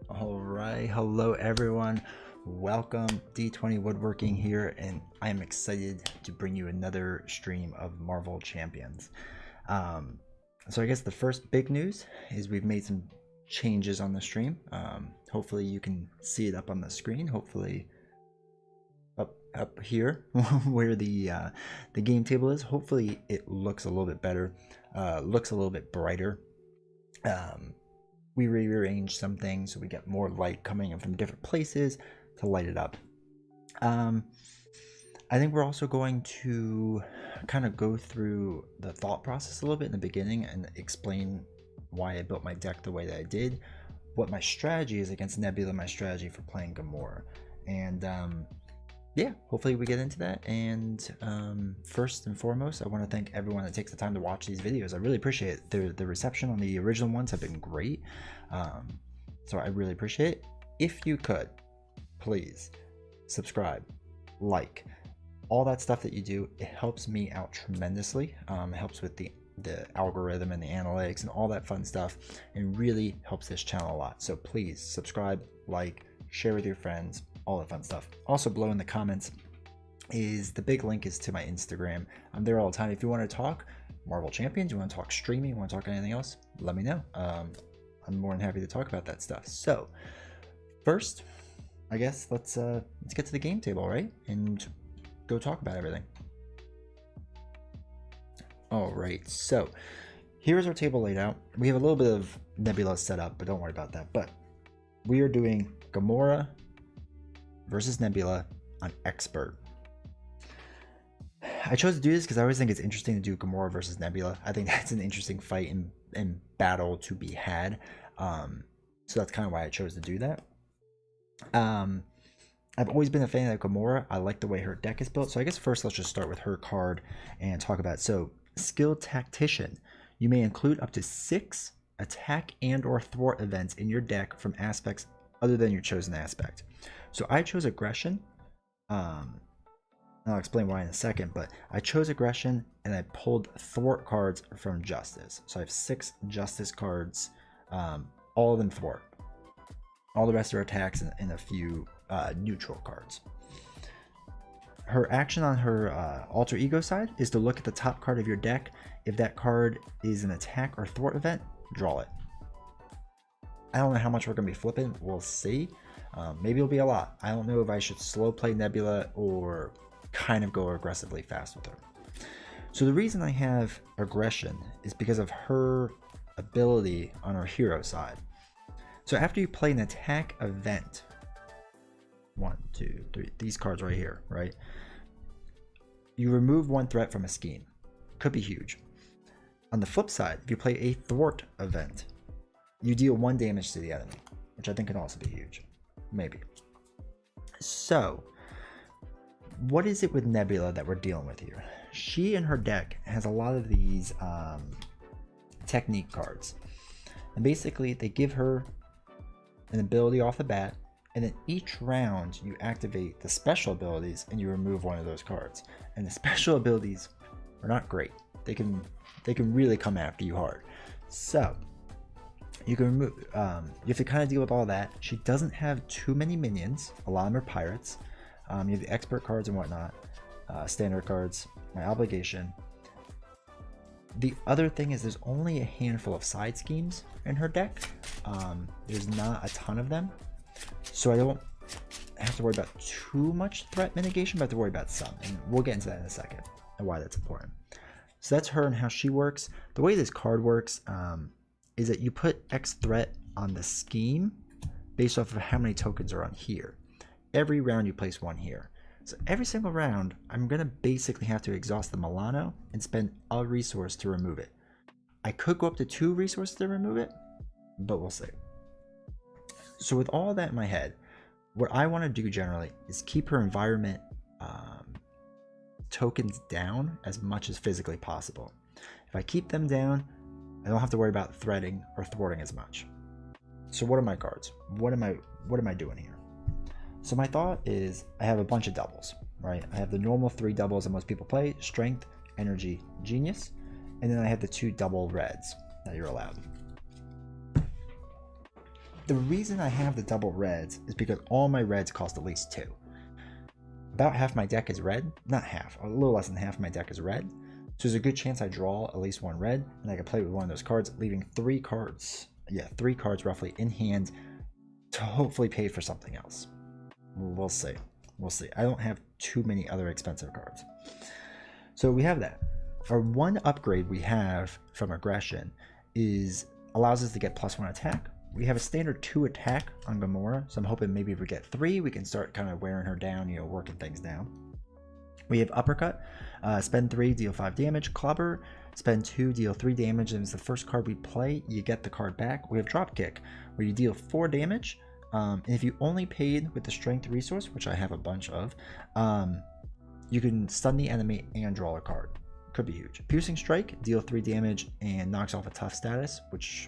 All right, hello everyone. Welcome, D20 Woodworking here, and I am excited to bring you another stream of Marvel Champions. So I guess the first big news is we've made some changes on the stream. Hopefully you can see it up on the screen. Hopefully up here where the game table is. Hopefully it looks a little bit better, looks a little bit brighter. We rearranged some things so we get more light coming in from different places to light it up. I think we're also going to kind of go through the thought process a little bit in the beginning and explain why I built my deck the way that I did, what my strategy is against Nebula, my strategy for playing Gamora, and yeah, hopefully we get into that. And first and foremost, I want to thank everyone that takes the time to watch these videos. I really appreciate it. The reception on the original ones have been great, so I really appreciate it. If you could, please subscribe, like, all that stuff that you do. It helps me out tremendously. It helps with the algorithm and the analytics and all that fun stuff, and really helps this channel a lot. So please subscribe, like, share with your friends, all the fun stuff. Also below in the comments is the big link is to my Instagram. I'm there all the time. If you want to talk Marvel Champions, you want to talk streaming, you want to talk anything else, let me know. I'm more than happy to talk about that stuff. So first, I guess let's get to the game table, right? And go talk about everything. All right, so here's our table laid out. We have a little bit of Nebula set up, but don't worry about that. But we are doing Gamora versus Nebula on Expert. I chose to do this because I always think it's interesting to do Gamora versus Nebula. I think that's an interesting fight and battle to be had. So that's kind of why I chose to do that. I've always been a fan of Gamora. I like the way her deck is built. So I guess first let's just start with her card and talk about it. So Skilled Tactician. You may include up to 6 attack and or thwart events in your deck from aspects other than your chosen aspect. So I chose Aggression. I'll explain why in a second, but I chose Aggression and I pulled Thwart cards from Justice. So I have 6 Justice cards, all of them Thwart. All the rest are attacks and a few neutral cards. Her action on her alter ego side is to look at the top card of your deck. If that card is an attack or thwart event, draw it. I don't know how much we're going to be flipping. We'll see. Maybe it'll be a lot. I don't know if I should slow play Nebula or kind of go aggressively fast with her. So the reason I have Aggression is because of her ability on her hero side. So after you play an attack event, 1, 2, 3, these cards right here, right? You remove 1 threat from a scheme. Could be huge. On the flip side, if you play a thwart event, you deal 1 damage to the enemy, which I think can also be huge. Maybe. So, what is it with Nebula that we're dealing with here? She in her deck has a lot of these technique cards. And basically, they give her an ability off the bat, and then each round you activate the special abilities and you remove 1 of those cards. And the special abilities are not great. They can really come after you hard. So you can remove, you have to kind of deal with all that. She doesn't have too many minions. A lot of them are pirates. You have the expert cards and whatnot, standard cards, my obligation. The other thing is there's only a handful of side schemes in her deck. There's not a ton of them. So I don't have to worry about too much threat mitigation, but I have to worry about some. And we'll get into that in a second and why that's important. So that's her and how she works. The way this card works is that you put X threat on the scheme based off of how many tokens are on here. Every round you place 1 here. So every single round, I'm going to basically have to exhaust the Milano and spend a resource to remove it. I could go up to 2 resources to remove it, but we'll see. So with all that in my head, what I want to do generally is keep her environment tokens down as much as physically possible. If I keep them down, I don't have to worry about threading or thwarting as much. So what are my cards? What am I doing here? So my thought is I have a bunch of doubles, right? I have the normal 3 doubles that most people play: Strength, Energy, Genius, and then I have the 2 double reds that you're allowed. The the reason I have the double reds is because all my reds cost at least 2. About half my deck is red. Not half, a little less than half my deck is red. So there's a good chance I draw at least 1 red, and I can play with one of those cards, leaving 3 cards. Yeah, 3 cards roughly in hand to hopefully pay for something else. We'll see. We'll see. I don't have too many other expensive cards. So we have that. Our one upgrade we have from aggression allows us to get +1 attack. We have a standard 2 attack on Gamora, so I'm hoping maybe if we get 3, we can start kind of wearing her down, you know, working things down. We have uppercut, spend 3, deal 5 damage. Clobber, spend 2, deal 3 damage, and it's the first card we play, you get the card back. We have dropkick, where you deal 4 damage, and if you only paid with the strength resource, which I have a bunch of, you can stun the enemy and draw a card. Could be huge. Piercing strike, deal 3 damage and knocks off a tough status, which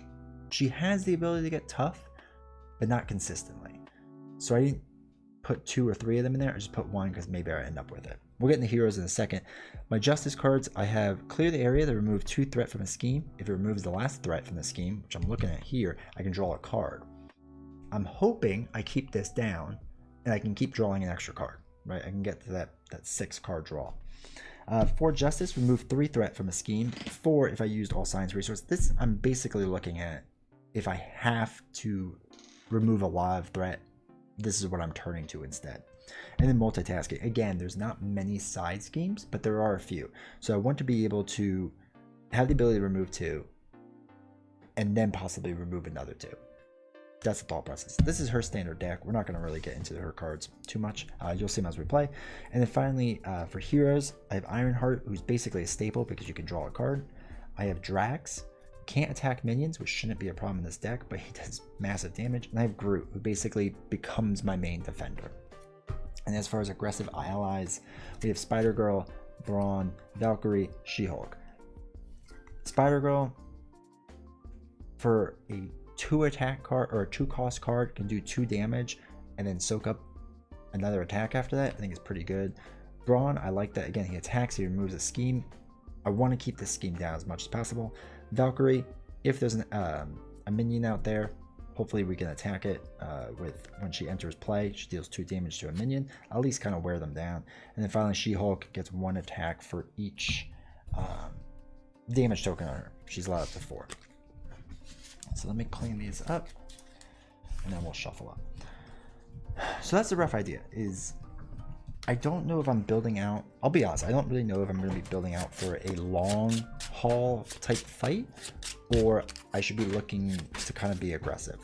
she has the ability to get tough, but not consistently. So I didn't put 2 or 3 of them in there. I just put 1 because maybe I end up with it. We'll get into heroes in a second. My justice cards, I have clear the area to remove 2 threat from a scheme. If it removes the last threat from the scheme, which I'm looking at here, I can draw a card. I'm hoping I keep this down and I can keep drawing an extra card, right? I can get to that 6 card draw. 4 justice, remove 3 threat from a scheme. 4 if I used all science resource. This I'm basically looking at if I have to remove a lot of threat, this is what I'm turning to instead. And then multitasking. Again, there's not many side schemes, but there are a few. So I want to be able to have the ability to remove 2 and then possibly remove another 2. That's the thought process. This is her standard deck. We're not going to really get into her cards too much. You'll see them as we play. And then finally, for heroes, I have Ironheart, who's basically a staple because you can draw a card. I have Drax. Can't attack minions, which shouldn't be a problem in this deck, but he does massive damage. And I have Groot, who basically becomes my main defender. And as far as aggressive allies, we have Spider-Girl, Brawn, Valkyrie, She-Hulk. Spider-Girl, for a 2 attack card or a 2 cost card, can do 2 damage and then soak up another attack after that. I think it's pretty good. Brawn, I like that. Again, he attacks, he removes a scheme. I want to keep this scheme down as much as possible. Valkyrie, if there's a minion out there, hopefully we can attack it with when she enters play. She deals 2 damage to a minion. At least kind of wear them down. And then finally, She-Hulk gets 1 attack for each damage token on her. She's allowed up to 4. So let me clean these up, and then we'll shuffle up. So that's the rough idea. I don't know if I'm building out. I'll be honest, I don't really know if I'm going to be building out for a long haul type fight, or I should be looking to kind of be aggressive.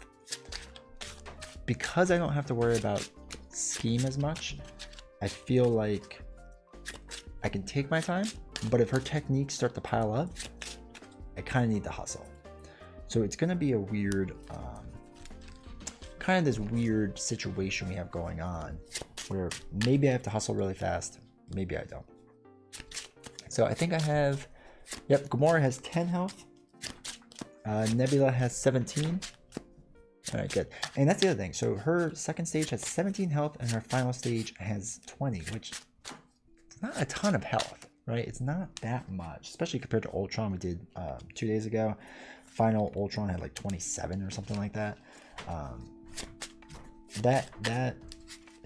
Because I don't have to worry about scheme as much, I feel like I can take my time, but if her techniques start to pile up, I kind of need to hustle. So it's going to be a weird, kind of this weird situation we have going on, where maybe I have to hustle really fast, maybe I don't. So I think I have, yep, Gamora has 10 health, Nebula has 17. All right, good. And that's the other thing. So her second stage has 17 health, and her final stage has 20, which is not a ton of health, right? It's not that much, especially compared to Ultron we did 2 days ago. Final Ultron had like 27 or something like that. That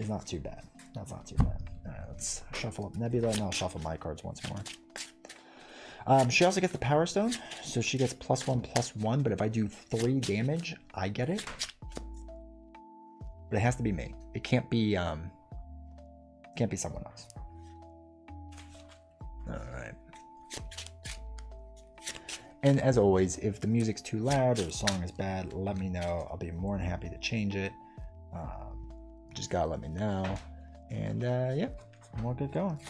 is not too bad. That's not too bad. All right, let's shuffle up Nebula, and I'll shuffle my cards once more. She also gets the Power Stone, so she gets +1/+1. But if I do 3 damage, I get it. But it has to be me. It can't be someone else. All right. And as always, if the music's too loud or the song is bad, let me know. I'll be more than happy to change it. Just gotta let me know. And yeah, we'll get going.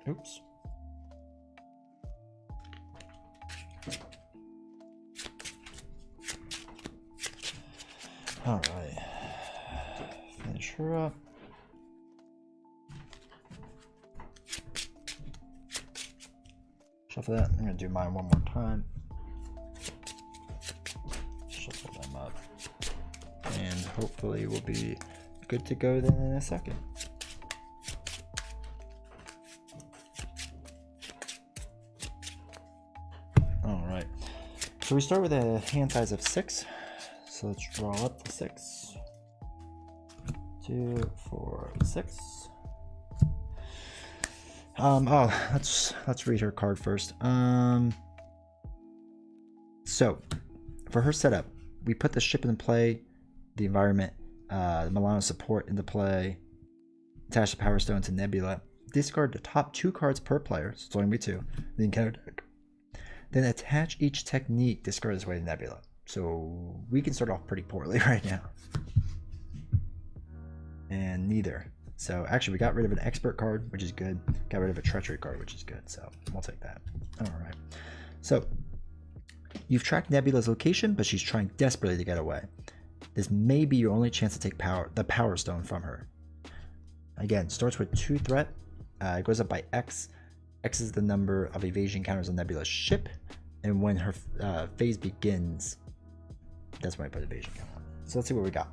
Oops. All right. Finish her up. Shuffle that. I'm going to do mine one more time. Shuffle them up. And hopefully we'll be good to go then in a second. Alright. So we start with a hand size of 6. So let's draw up to 6. 2, 4, 6. Let's read her card first. So for her setup, we put the ship into play, the environment, the Milano support into play, attach the Power Stone to Nebula, discard the top 2 cards per player, so it's only be 2, the encounter deck. Then attach each technique discarded this way to Nebula. So we can start off pretty poorly right now. And neither. So actually we got rid of an expert card, which is good. Got rid of a treachery card, which is good. So we'll take that. Alright. So you've tracked Nebula's location, but she's trying desperately to get away. This may be your only chance to take the Power Stone from her. Again, starts with 2 threat. It goes up by X. X is the number of evasion counters on Nebula's ship. And when her phase begins, that's when I put evasion count on. So let's see what we got.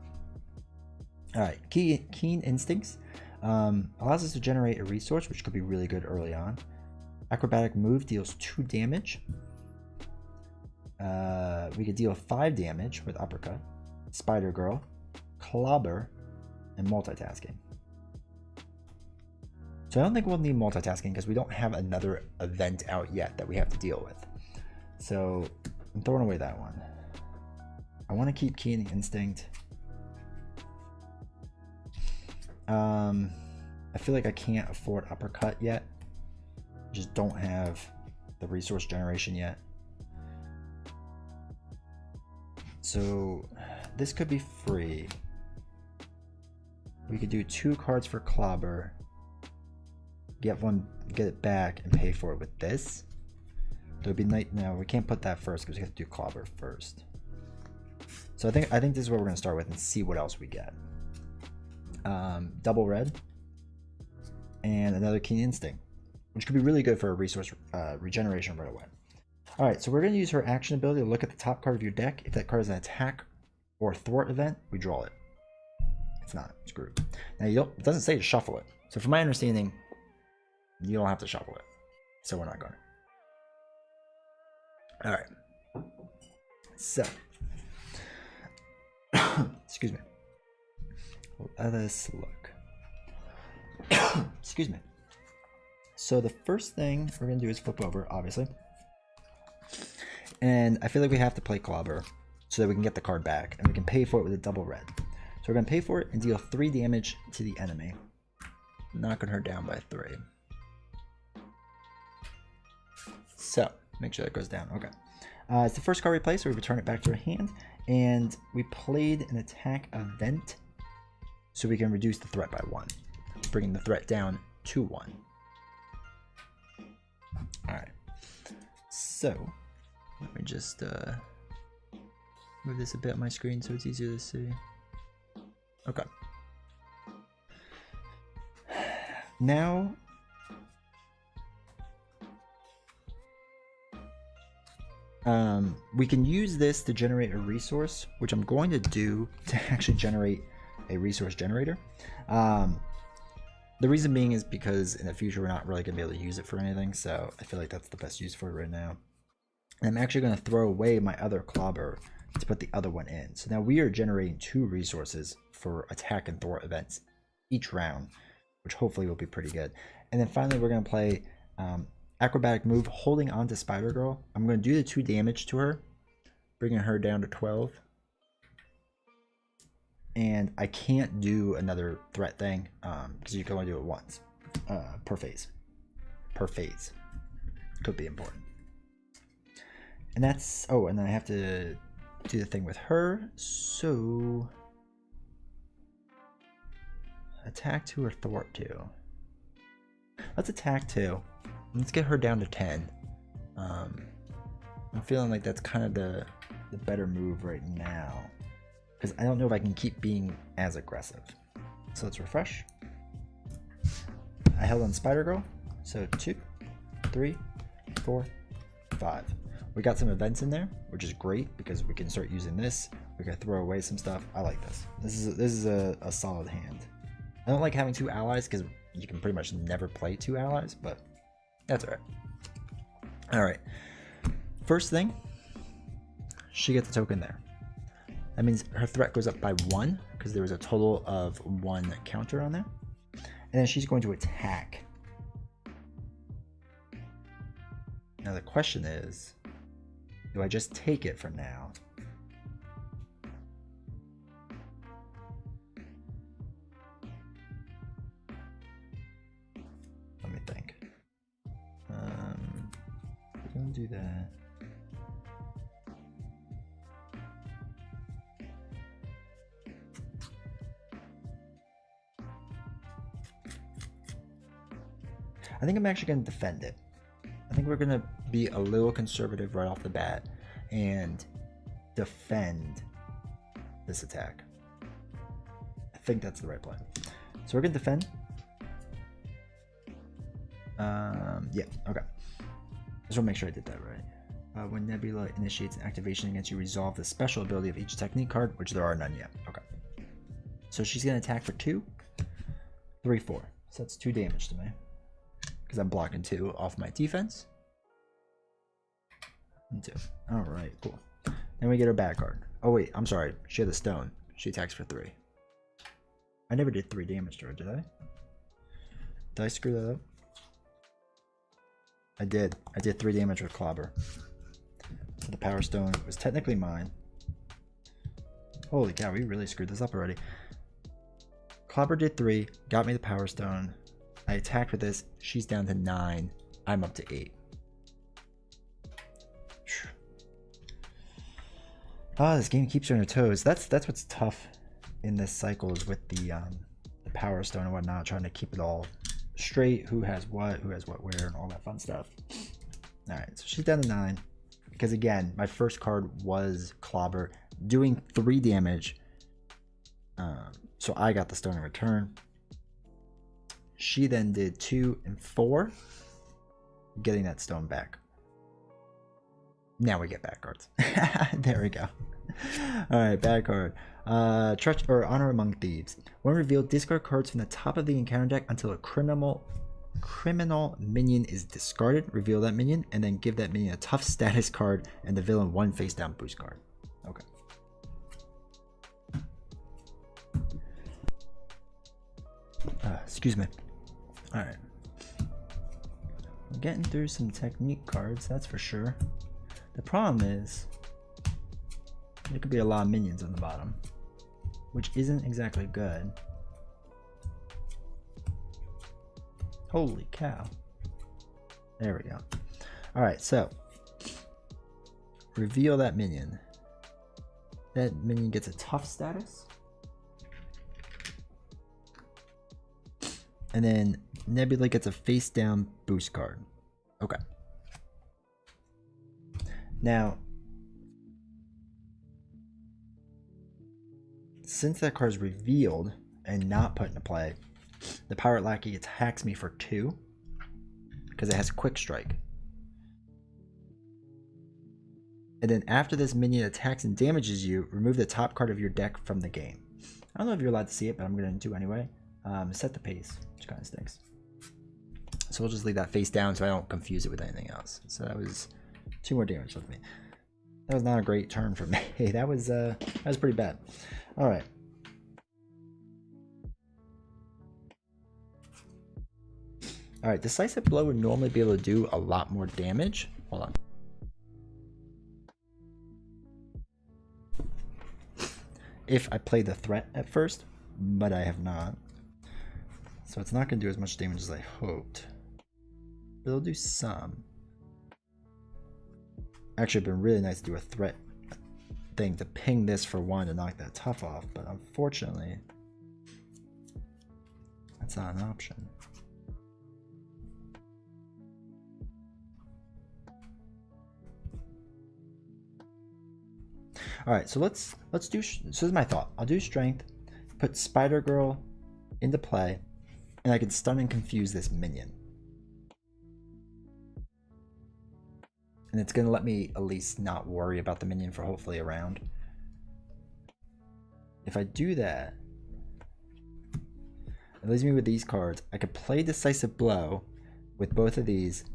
Alright, Keen Instincts allows us to generate a resource, which could be really good early on. Acrobatic Move deals 2 damage. We could deal 5 damage with Uppercut, Spider Girl, Clobber, and Multitasking. So I don't think we'll need multitasking because we don't have another event out yet that we have to deal with. So I'm throwing away that one. I want to keep Keen Instinct. I feel like I can't afford Uppercut yet. Just don't have the resource generation yet. So this could be free. We could do 2 cards for Clobber. Get it back and pay for it with this. It would be nice. No, we can't put that first because we have to do Clobber first. So I think this is what we're gonna start with and see what else we get. Double red and another Keen Instinct, which could be really good for a resource regeneration right away. All right, so we're gonna use her action ability to look at the top card of your deck. If that card is an attack or thwart event, we draw it. If not, screwed. Now it doesn't say to shuffle it. So from my understanding, you don't have to shuffle it. So we're not going to. All right. So, excuse me. Let us look. Excuse me. So the first thing we're going to do is flip over, obviously. And I feel like we have to play Clobber so that we can get the card back. And we can pay for it with a double red. So we're going to pay for it and deal 3 damage to the enemy. Knocking her down by 3. So, make sure that goes down. Okay. It's the first card we play, so we return it back to our hand. And we played an attack event so we can reduce the threat by 1. Bringing the threat down to 1. Alright. So, let me just move this a bit on my screen so it's easier to see. Okay. Now, we can use this to generate a resource, which I'm going to do to actually generate a resource generator. The reason being is because in the future we're not really going to be able to use it for anything, so I feel like that's the best use for it right now. And I'm actually going to throw away my other Clobber to put the other one in. So now we are generating 2 resources for attack and thwart events each round, which hopefully will be pretty good. And then finally we're going to play Acrobatic Move, holding on to Spider Girl. I'm going to do the 2 damage to her, bringing her down to 12. And I can't do another threat thing because you can only do it once per phase. Per phase. Could be important. And that's, oh, and then I have to do the thing with her. So, attack 2 or thwart 2. Let's attack 2. Let's get her down to 10. I'm feeling like that's kind of the better move right now, because I don't know if I can keep being as aggressive. So let's refresh. I held on Spider Girl. So 2, 3, 4, 5. We got some events in there, which is great because we can start using this. We can throw away some stuff. I like this. This is a solid hand. I don't like having 2 allies because you can pretty much never play 2 allies, but that's alright. Alright. First thing, she gets a token there. That means her threat goes up by 1 because there was a total of 1 counter on there. And then she's going to attack. Now the question is, do I just take it for now? Let me think. Don't do that. I think I'm actually going to defend it. I think we're going to be a little conservative right off the bat and defend this attack. I think that's the right play. So we're going to defend. Yeah, okay. Just want to make sure I did that right. When Nebula initiates an activation against you, resolve the special ability of each technique card, which there are none yet. Okay. So she's going to attack for 2, 3, 4. So that's 2 damage to me. Because I'm blocking 2 off my defense. And 2. Alright, cool. Then we get her bad card. Oh wait, I'm sorry. She had the stone. She attacks for 3. I never did 3 damage to her, did I? Did I screw that up? I did. I did 3 damage with Clobber. So the Power Stone was technically mine. Holy cow, we really screwed this up already. Clobber did 3, got me the Power Stone. I attacked with this. She's down to 9. I'm up to 8. Ah, this game keeps her on her toes. That's what's tough in this cycle, is with the Power Stone and whatnot, trying to keep it all straight. Who has what where, and all that fun stuff. All right, so she's down to 9. Because again, my first card was Clobber, doing 3 damage. So I got the stone in return. She then did 2 and 4, getting that stone back. Now we get bad cards. There we go. All right, bad card. Trust or Honor Among Thieves. When revealed, discard cards from the top of the encounter deck until a criminal minion is discarded. Reveal that minion and then give that minion a tough status card and the villain 1 face down boost card. Okay. Excuse me. All right. I'm getting through some technique cards, that's for sure. The problem is there could be a lot of minions on the bottom, which isn't exactly good. Holy cow. There we go. Alright, so reveal that minion. That minion gets a tough status. And then Nebula gets a face down boost card. Okay. Now, since that card is revealed and not put into play, the Pirate Lackey attacks me for 2 because it has Quick Strike. And then after this minion attacks and damages you, remove the top card of your deck from the game. I don't know if you're allowed to see it, but I'm going to do anyway. Set the pace, which kind of stinks. So we'll just leave that face down so I don't confuse it with anything else. So that was 2 more damage with me. That was not a great turn for me. That was pretty bad. All right. All right, Decisive Blow would normally be able to do a lot more damage. Hold on. If I play the threat at first, but I have not. So it's not going to do as much damage as I hoped. But it'll do some. Actually, it'd been really nice to do a threat thing to ping this for 1 to knock that tough off, but unfortunately, that's not an option. All right, so let's do. So this is my thought. I'll do strength, put Spider Girl into play, and I can stun and confuse this minion. And it's going to let me at least not worry about the minion for hopefully a round. If I do that, it leaves me with these cards. I could play Decisive Blow with both of these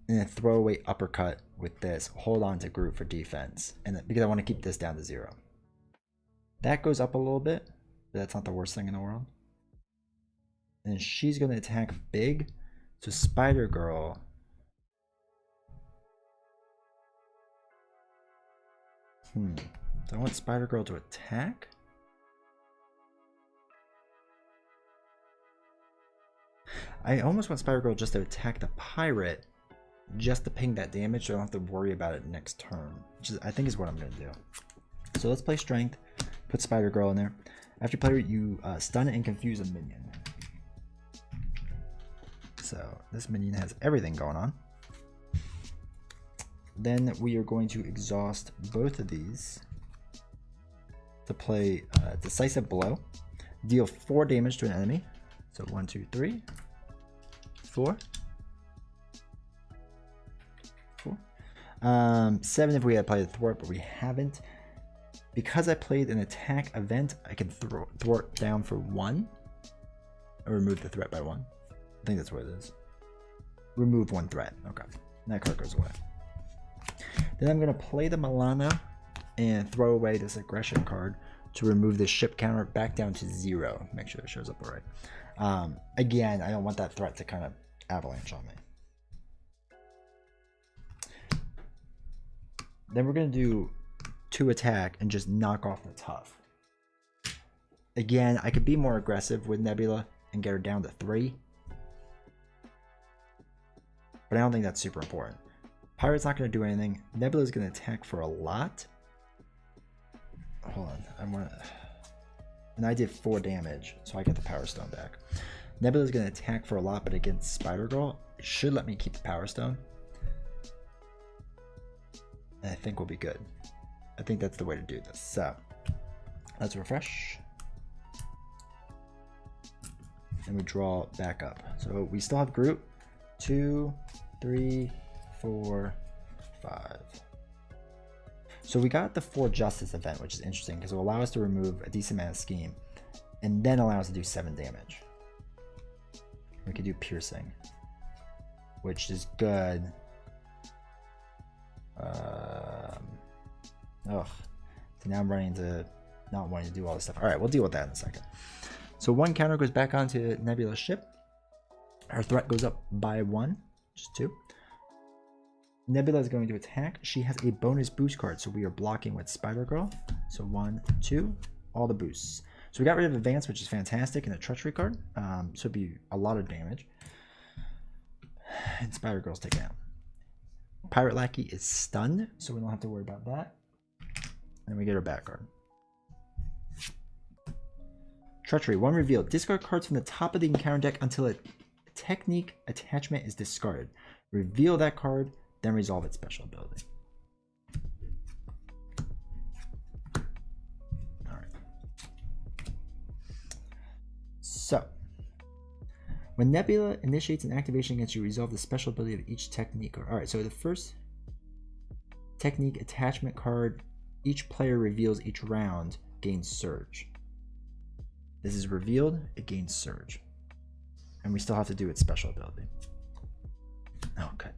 and then throw away Uppercut with this, hold on to group for defense, and because I want to keep this down to 0. That goes up a little bit, but that's not the worst thing in the world. And she's going to attack big, so Spider Girl. Do I want Spider Girl to attack? I almost want Spider Girl just to attack the pirate, just to ping that damage, so I don't have to worry about it next turn, which is, I think is what I'm going to do. So let's play Strength, put Spider Girl in there. After you play, you stun and confuse a minion. So this minion has everything going on. Then we are going to exhaust both of these to play Decisive Blow. Deal 4 damage to an enemy. So 1, 2, 3, 4. 7 if we had played a thwart, but we haven't. Because I played an attack event, I can thwart down for 1. Or remove the threat by 1. I think that's what it is. Remove 1 threat. Okay. And that card goes away. Then I'm going to play the Milano and throw away this aggression card to remove the ship counter back down to 0. Make sure it shows up all right. Again, I don't want that threat to kind of avalanche on me. Then we're going to do 2 attack and just knock off the tough. Again, I could be more aggressive with Nebula and get her down to 3. But I don't think that's super important. Pirate's not going to do anything. Nebula's going to attack for a lot. Hold on. And I did 4 damage, so I get the Power Stone back. Nebula's going to attack for a lot, but against Spider Girl, it should let me keep the Power Stone. And I think we'll be good. I think that's the way to do this. So, let's refresh. And we draw back up. So we still have group. 2, 3, 4, 5. So we got the 4 Justice event, which is interesting because it will allow us to remove a decent amount of scheme and then allow us to do 7 damage. We could do piercing, which is good. So now I'm running into not wanting to do all this stuff. All right, we'll deal with that in a second. So 1 counter goes back onto Nebula's ship. Her threat goes up by 1, just 2. Nebula is going to attack. She has a bonus boost card, so we are blocking with Spider Girl. So 1, 2, all the boosts. So we got rid of Advance, which is fantastic, and a Treachery card. So it'd be a lot of damage. And Spider Girl's taken out. Pirate Lackey is stunned, so we don't have to worry about that. And we get her back card. Treachery, 1 reveal. Discard cards from the top of the encounter deck until a technique attachment is discarded. Reveal that card, then resolve its special ability. Alright. So, when Nebula initiates an activation against you, resolve the special ability of each technique. Alright, so the first technique attachment card each player reveals each round gains Surge. This is revealed, it gains Surge. And we still have to do its special ability. Okay,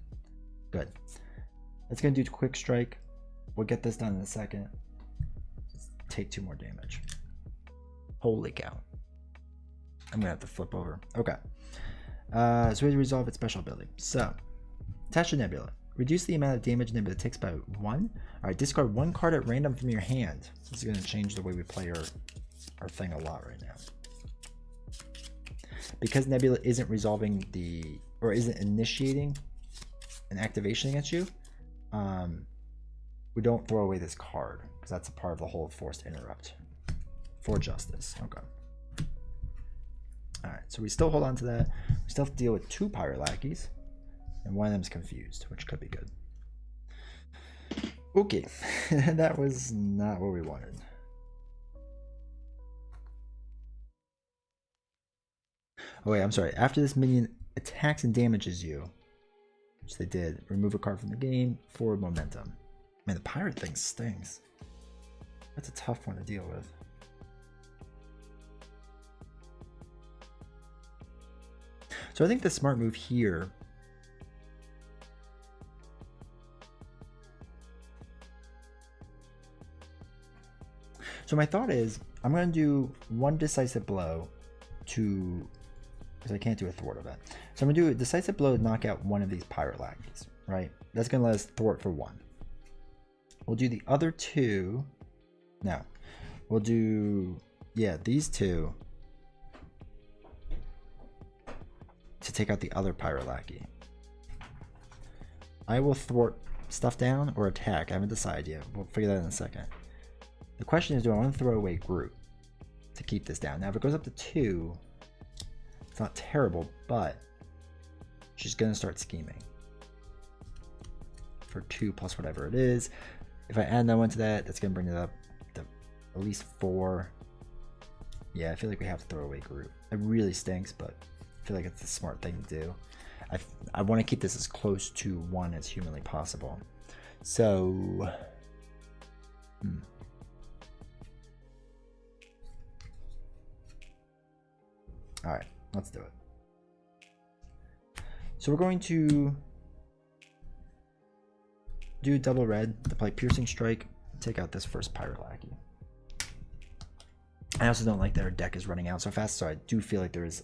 good. It's going to do Quick Strike. We'll get this done in a second. Just take 2 more damage. Holy cow. I'm going to have to flip over. Okay. So we have to resolve its special ability. So, attach to Nebula. Reduce the amount of damage Nebula takes by 1. Alright, discard 1 card at random from your hand. This is going to change the way we play our thing a lot right now. Because Nebula isn't resolving or isn't initiating an activation against you, we don't throw away this card because that's a part of the whole Forced Interrupt for Justice. Okay. All right, so we still hold on to that. We still have to deal with 2 Pirate Lackeys, and one of them's confused, which could be good. Okay, that was not what we wanted. Oh wait, I'm sorry. After this minion attacks and damages you, which they did, remove a card from the game, forward momentum. Man, the pirate thing stings. That's a tough one to deal with. So I think the smart move here So my thought is I'm going to do one decisive blow to, because I can't do a thwart event. So I'm going to do a decisive blow to knock out one of these pirate lackeys, right? That's going to let us thwart for 1. We'll do the other 2. No, we'll do, yeah, these 2 to take out the other pirate lackey. I will thwart stuff down or attack. I haven't decided yet. We'll figure that in a second. The question is, do I want to throw away group to keep this down? Now, if it goes up to 2, it's not terrible, but she's going to start scheming for 2 plus whatever it is. If I add no one to that, that's going to bring it up to at least 4. Yeah, I feel like we have to throw away group. It really stinks, but I feel like it's a smart thing to do. I want to keep this as close to 1 as humanly possible. So, all right, let's do it. So we're going to do double red to play Piercing Strike, take out this first pirate lackey. I also don't like that her deck is running out so fast, so I do feel like there is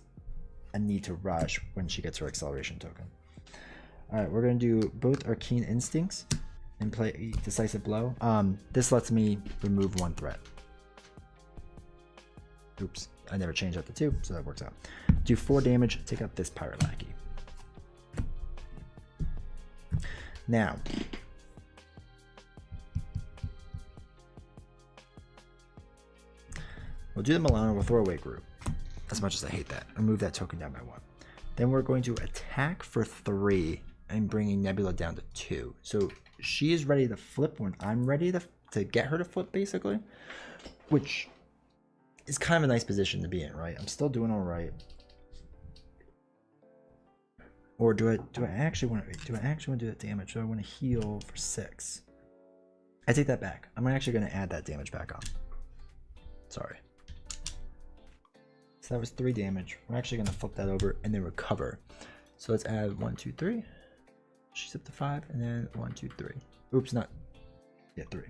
a need to rush when she gets her acceleration token. Alright, we're going to do both our Keen Instincts and play a Decisive Blow. This lets me remove 1 threat. Oops, I never changed that to 2, so that works out. Do 4 damage, take out this pirate lackey. Now, we'll do the Milano, we'll throw away group. As much as I hate that. Remove that token down by 1. Then we're going to attack for 3 and bringing Nebula down to 2. So she is ready to flip when I'm ready to get her to flip, basically. Which is kind of a nice position to be in, right? I'm still doing all right. Or do I actually want to do that damage? Do I want to heal for 6? I take that back. I'm actually going to add that damage back on. Sorry. So that was 3 damage. We're actually going to flip that over and then recover. So let's add 1, 2, 3. She's up to 5, and then 1, 2, 3. Oops, not. Yeah, 3.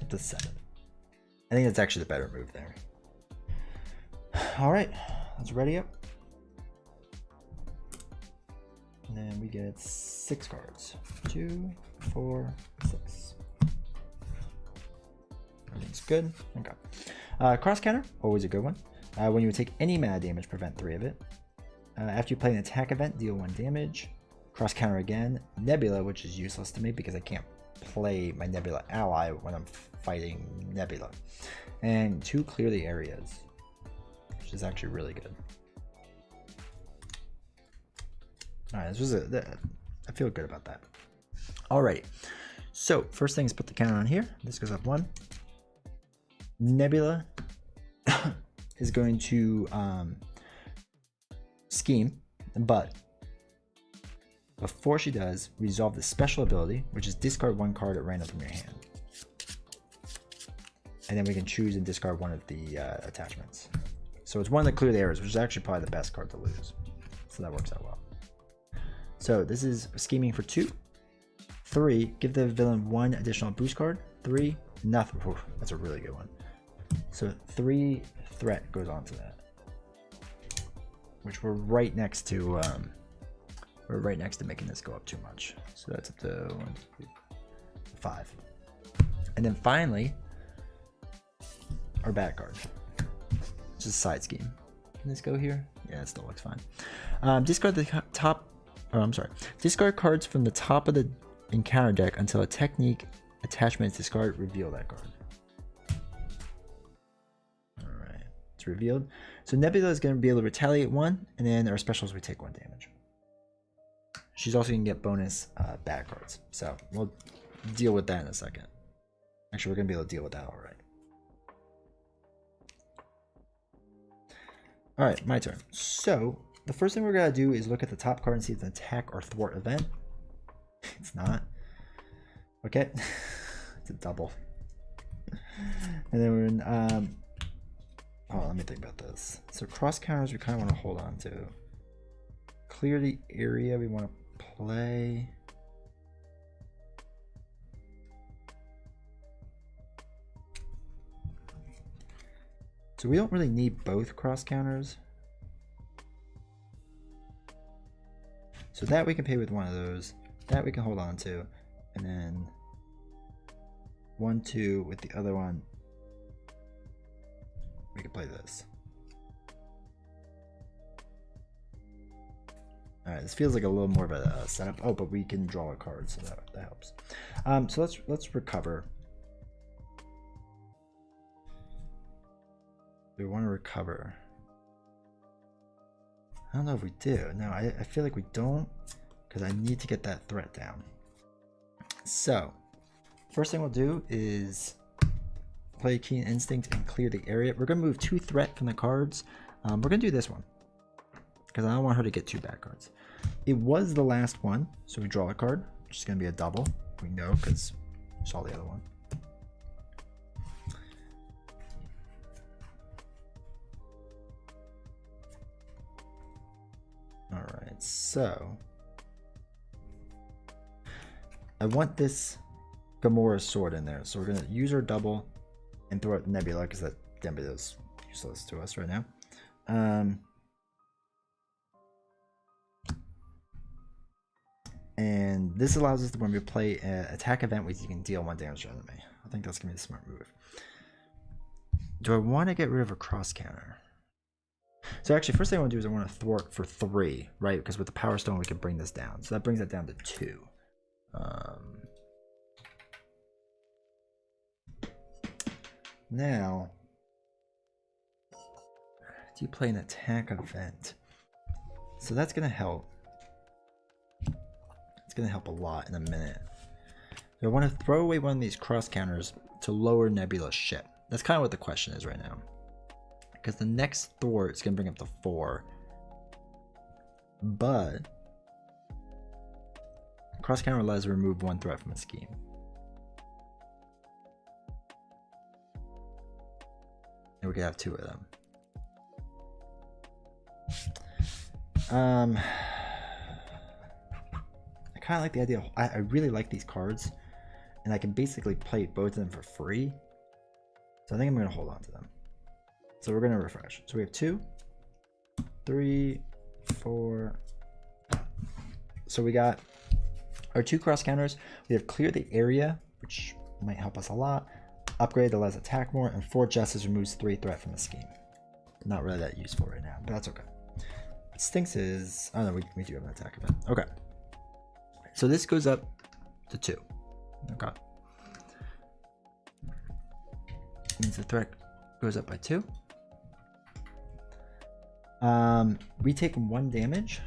Up to 7. I think that's actually the better move there. All right, let's ready up. And then we get 6 cards. 2, 4, 6. Everything's good. Okay. Cross counter, always a good one. When you would take any mana damage, prevent 3 of it. After you play an attack event, deal 1 damage. Cross counter again. Nebula, which is useless to me because I can't play my Nebula ally when I'm fighting Nebula. And 2 clear the areas, which is actually really good. All right, this was I feel good about that. Alrighty, so first thing is put the counter on here. This goes up 1. Nebula is going to scheme, but before she does, resolve the special ability, which is discard 1 card at random from your hand. And then we can choose and discard 1 of the attachments. So it's 1 that clear the areas, which is actually probably the best card to lose. So that works out well. So this is scheming for 2. 3, give the villain 1 additional boost card. 3, nothing. Oof, that's a really good one. So 3 threat goes on to that, which we're right next to. We're right next to making this go up too much. So that's up to 1, 2, 3, 5. And then finally, our bad card. It's just a side scheme. Can this go here? Yeah, it still looks fine. Discard the top. Oh, I'm sorry. Discard cards from the top of the encounter deck until a technique attachment is discarded. Reveal that card. Alright, it's revealed. So Nebula is going to be able to retaliate 1, and then our specials we take 1 damage. She's also going to get bonus bad cards. So we'll deal with that in a second. Actually, we're going to be able to deal with that alright. Alright, my turn. So the first thing we're going to do is look at the top card and see if it's an attack or thwart event. It's not. Okay. It's a double. And then we're in oh, let me think about this. So cross counters we kind of want to hold on to. Clear the area we want to play. So we don't really need both cross counters. So that we can pay with one of those. That we can hold on to. And then 1, 2 with the other one. We can play this. Alright, this feels like a little more of a setup. Oh, but we can draw a card, so that helps. So let's recover. We want to recover. I don't know if we do. No, I feel like we don't, because I need to get that threat down. So, first thing we'll do is play Keen Instinct and clear the area. We're going to move 2 threat from the cards. We're going to do this one, because I don't want her to get 2 bad cards. It was the last one, so we draw a card, which is going to be a double. We know, because we saw the other one. Alright, so I want this Gamora sword in there, so we're going to use our double and throw out Nebula, because that Nebula is useless to us right now. And this allows us to, when we play an attack event, you can deal 1 damage to the enemy. I think that's going to be the smart move. Do I want to get rid of a cross counter? So actually, first thing I want to do is I want to thwart for 3, right? Because with the Power Stone, we can bring this down. So that brings it down to 2. Now, do you play an attack event? So that's going to help. It's going to help a lot in a minute. So I want to throw away one of these cross counters to lower Nebula's ship. That's kind of what the question is right now. Because the next thwart is going to bring up to 4. But cross counter allows to remove 1 threat from a scheme. And we could have 2 of them. I kind of like the idea. I really like these cards, and I can basically play both of them for free. So I think I'm going to hold on to them. So we're going to refresh. So we have 2, 3, 4. So we got our 2 cross counters. We have clear the area, which might help us a lot. Upgrade allows attack more, and 4 justice removes 3 threat from the scheme. Not really that useful right now, but that's okay. What stinks is, oh no, we do have an attack event. Okay. So this goes up to 2. Okay. Means the threat goes up by 2. We take 1 damage.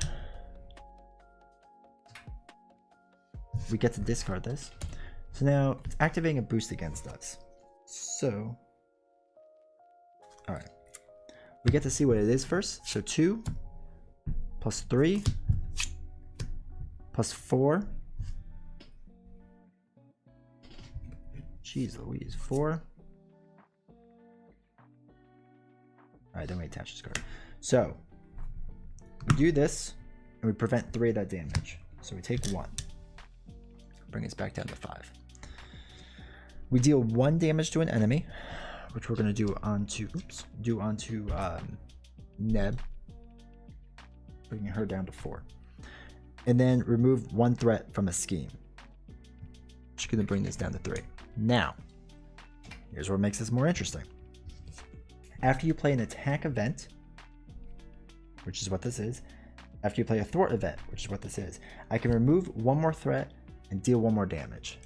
We get to discard this. So now it's activating a boost against us. So, alright. We get to see what it is first. So 2 plus 3 plus 4. Jeez Louise, 4. Alright, then we attach this card. So, we do this, and we prevent 3 of that damage. So we take 1. Bring us back down to 5. We deal 1 damage to an enemy, which we're going to do onto, Neb, bringing her down to 4. And then remove 1 threat from a scheme, which is going to bring this down to 3. Now, here's what makes this more interesting. After you play an attack event, which is what this is, after you play a thwart event, which is what this is, I can remove 1 more threat and deal 1 more damage.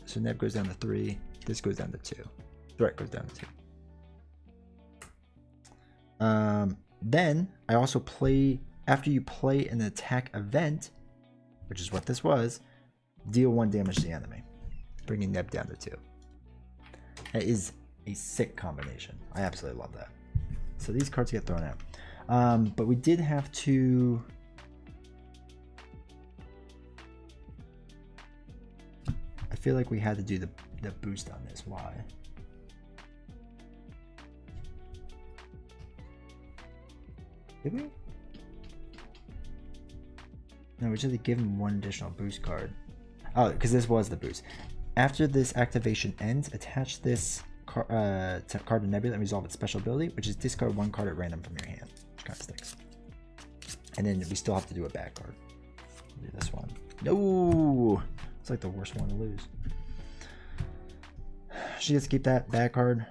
So Neb goes down to 3, this goes down to 2. Threat goes down to 2. Then I also play, after you play an attack event, which is what this was, deal 1 damage to the enemy, bringing Neb down to 2. That is a sick combination. I absolutely love that. So these cards get thrown out. But we did have to... I feel like we had to do the boost on this. Why? Did we? No, we just had to give him 1 additional boost card. Oh, because this was the boost. After this activation ends, attach this card to Nebula and resolve its special ability, which is discard 1 card at random from your hand, which kind of stinks. And then we still have to do a bad card. Do this one. No, it's like the worst one to lose. She gets to keep that bad card.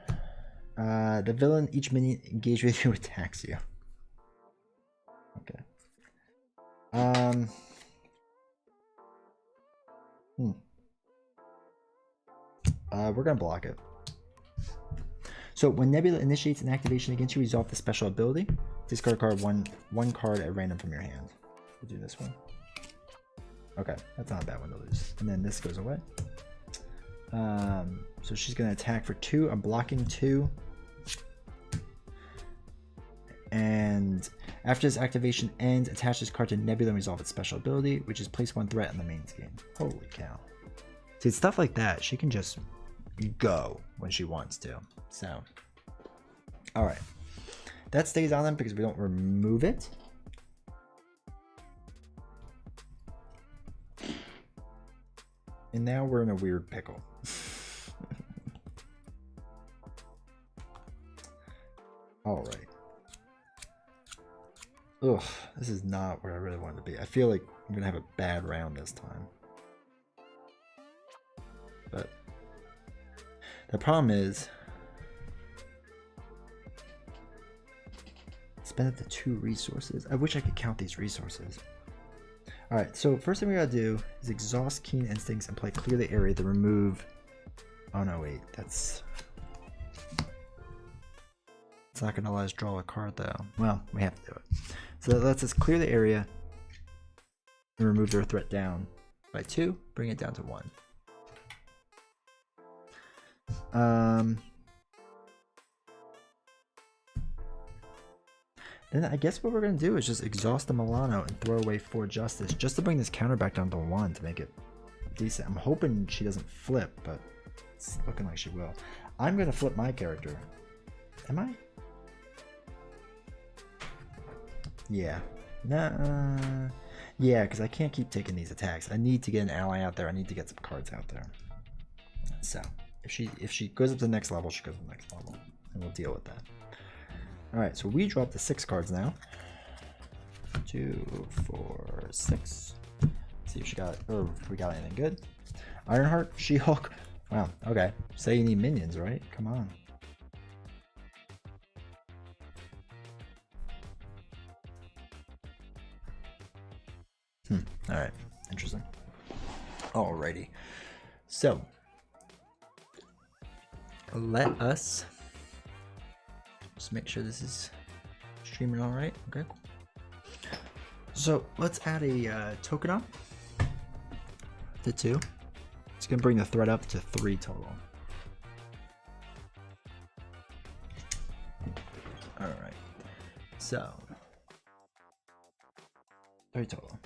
The villain, each minion engaged with you attacks you. Okay. We're gonna block it. So when Nebula initiates an activation against you, resolve the special ability. Discard card one card at random from your hand. We'll do this one. Okay, that's not a bad one to lose. And then this goes away. So she's gonna attack for 2. I'm blocking 2. And after this activation ends, attach this card to Nebula and resolve its special ability, which is place 1 threat in the main scheme. Holy cow. See, stuff like that, she can just go when she wants to. So, alright. That stays on them because we don't remove it. And now we're in a weird pickle. Alright. Ugh, this is not where I really wanted to be. I feel like I'm gonna have a bad round this time. But the problem is spend up to 2 resources. I wish I could count these resources. Alright, so first thing we gotta do is exhaust Keen Instincts and play Clear the Area to remove... Oh no, wait, that's... It's not gonna let us draw a card though. Well, we have to do it. So that lets us clear the area and remove their threat down by 2, bring it down to 1. Then I guess what we're going to do is just exhaust the Milano and throw away 4 Justice just to bring this counter back down to 1 to make it decent. I'm hoping she doesn't flip, but it's looking like she will. I'm going to flip my character. Am I? Yeah. Nah. Yeah, because I can't keep taking these attacks. I need to get an ally out there. I need to get some cards out there. So if she goes up to the next level, she goes to the next level, and we'll deal with that. All right, so we drop the 6 cards now. 2, 4, 6. See if she got, or if we got anything good. Ironheart, She-Hulk. Wow. Okay. Say you need minions, right? Come on. All right. Interesting. Alrighty. So let us just make sure this is streaming all right. Okay. So let's add a token on to 2. It's gonna bring the threat up to 3 total. All right. So 3 total.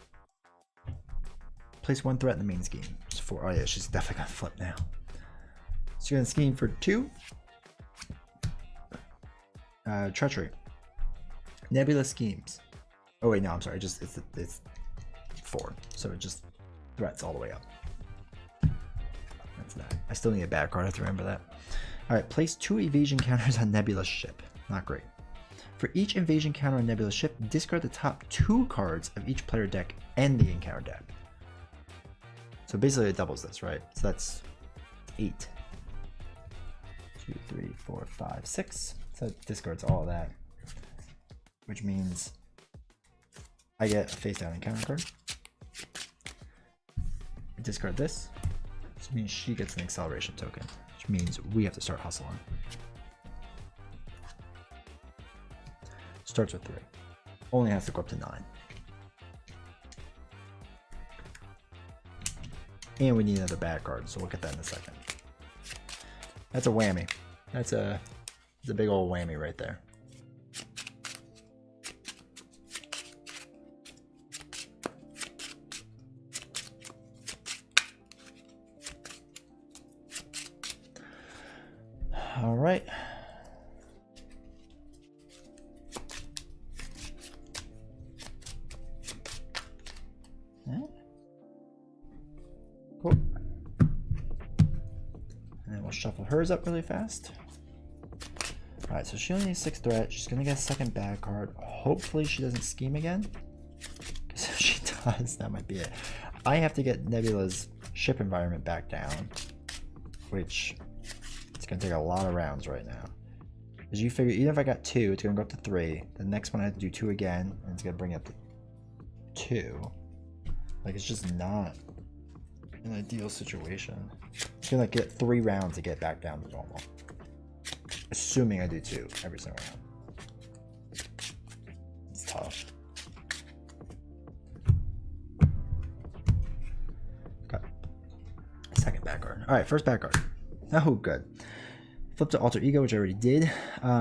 Place 1 threat in the main scheme. Just 4. Oh yeah, she's definitely gonna flip now. So you're gonna scheme for 2. Treachery. Nebula schemes. Oh wait, no, I'm sorry. It's 4. So it just threats all the way up. That's that. I still need a bad card. I have to remember that. All right, place 2 evasion counters on Nebula's ship. Not great. For each invasion counter on Nebula's ship, discard the top 2 cards of each player deck and the encounter deck. So basically it doubles this, right? So that's 8. 2, 3, 4, 5, 6. So it discards all of that. Which means I get a face down encounter card. Discard this. Which means she gets an acceleration token. Which means we have to start hustling. Starts with 3. Only has to go up to 9. And we need another bad card, so we'll get that in a second. That's a whammy. That's a big old whammy right there. All right. Cool. And then we'll shuffle hers up really fast. Alright, so she only needs 6 threat. She's gonna get a second bad card. Hopefully she doesn't scheme again. Because if she does, that might be it. I have to get Nebula's ship environment back down. Which, it's gonna take a lot of rounds right now. Because you figure, even if I got 2, it's gonna go up to 3. The next one I have to do 2 again, and it's gonna bring it up to 2. Like, it's just not an ideal situation. It's gonna like, get 3 rounds to get back down to normal. Assuming I do 2 every single round. It's tough. Okay. Second back card. Alright, first back card. Oh, good. Flip to Alter Ego, which I already did.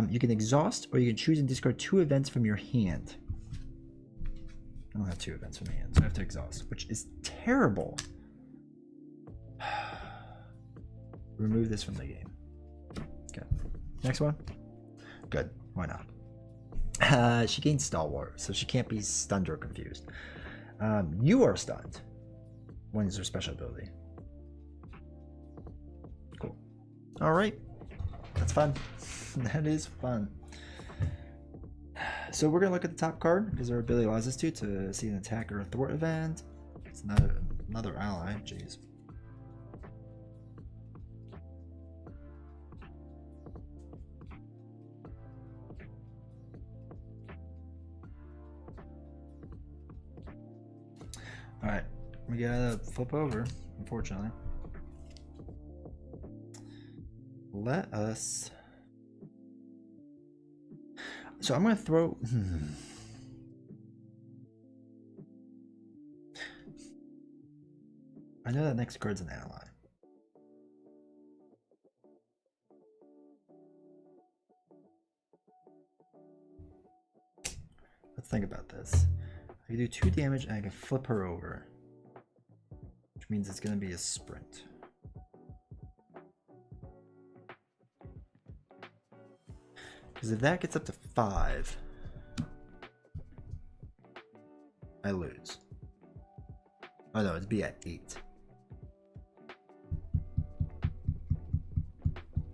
You can exhaust, or you can choose and discard 2 events from your hand. I don't have 2 events from my hand, so I have to exhaust, which is terrible. Remove this from the game. Okay. Next one. Good. Why not? She gains Stalwart, so she can't be stunned or confused. You are stunned. When is her special ability? Cool. All right. That's fun. That is fun. So we're gonna look at the top card because our ability allows us to see an attack or a thwart event. It's another ally. Jeez. All right, we gotta flip over. Unfortunately, let us. So I'm gonna throw. I know that next card's an ally. Let's think about this. I can do 2 damage and I can flip her over, which means it's gonna be a sprint. Because if that gets up to 5, I lose. Oh no, it'd be at 8.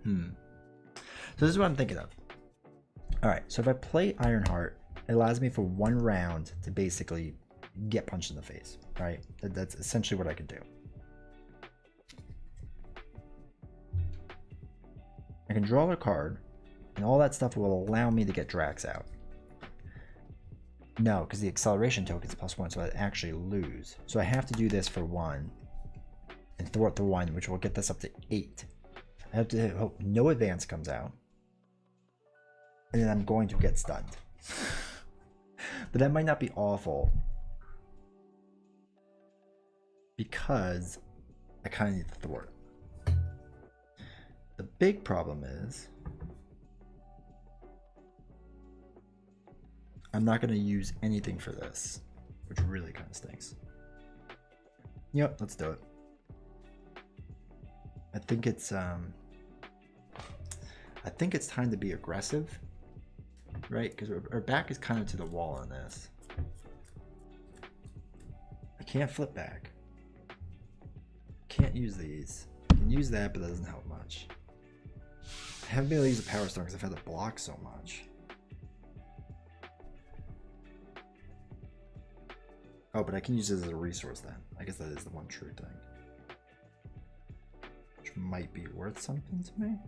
So this is what I'm thinking of. Alright, so if I play Ironheart, it allows me for 1 round to basically get punched in the face, right? That's essentially what I could do. I can draw a card, and all that stuff will allow me to get Drax out. No, because the acceleration token is +1, so I actually lose. So I have to do this for 1, and thwart the 1, which will get this up to 8. I have to hope no advance comes out, and then I'm going to get stunned. But that might not be awful, because I kind of need the thwart. The big problem is I'm not going to use anything for this, which really kind of stinks. Yep, let's do it. I think it's time to be aggressive, right? Because our back is kind of to the wall on this. I can't flip back. Can't use these. I can use that, but that doesn't help much. I haven't been able to use the Power Stone because I've had to block so much. Oh, but I can use it as a resource then. I guess that is the one true thing. Which might be worth something to me.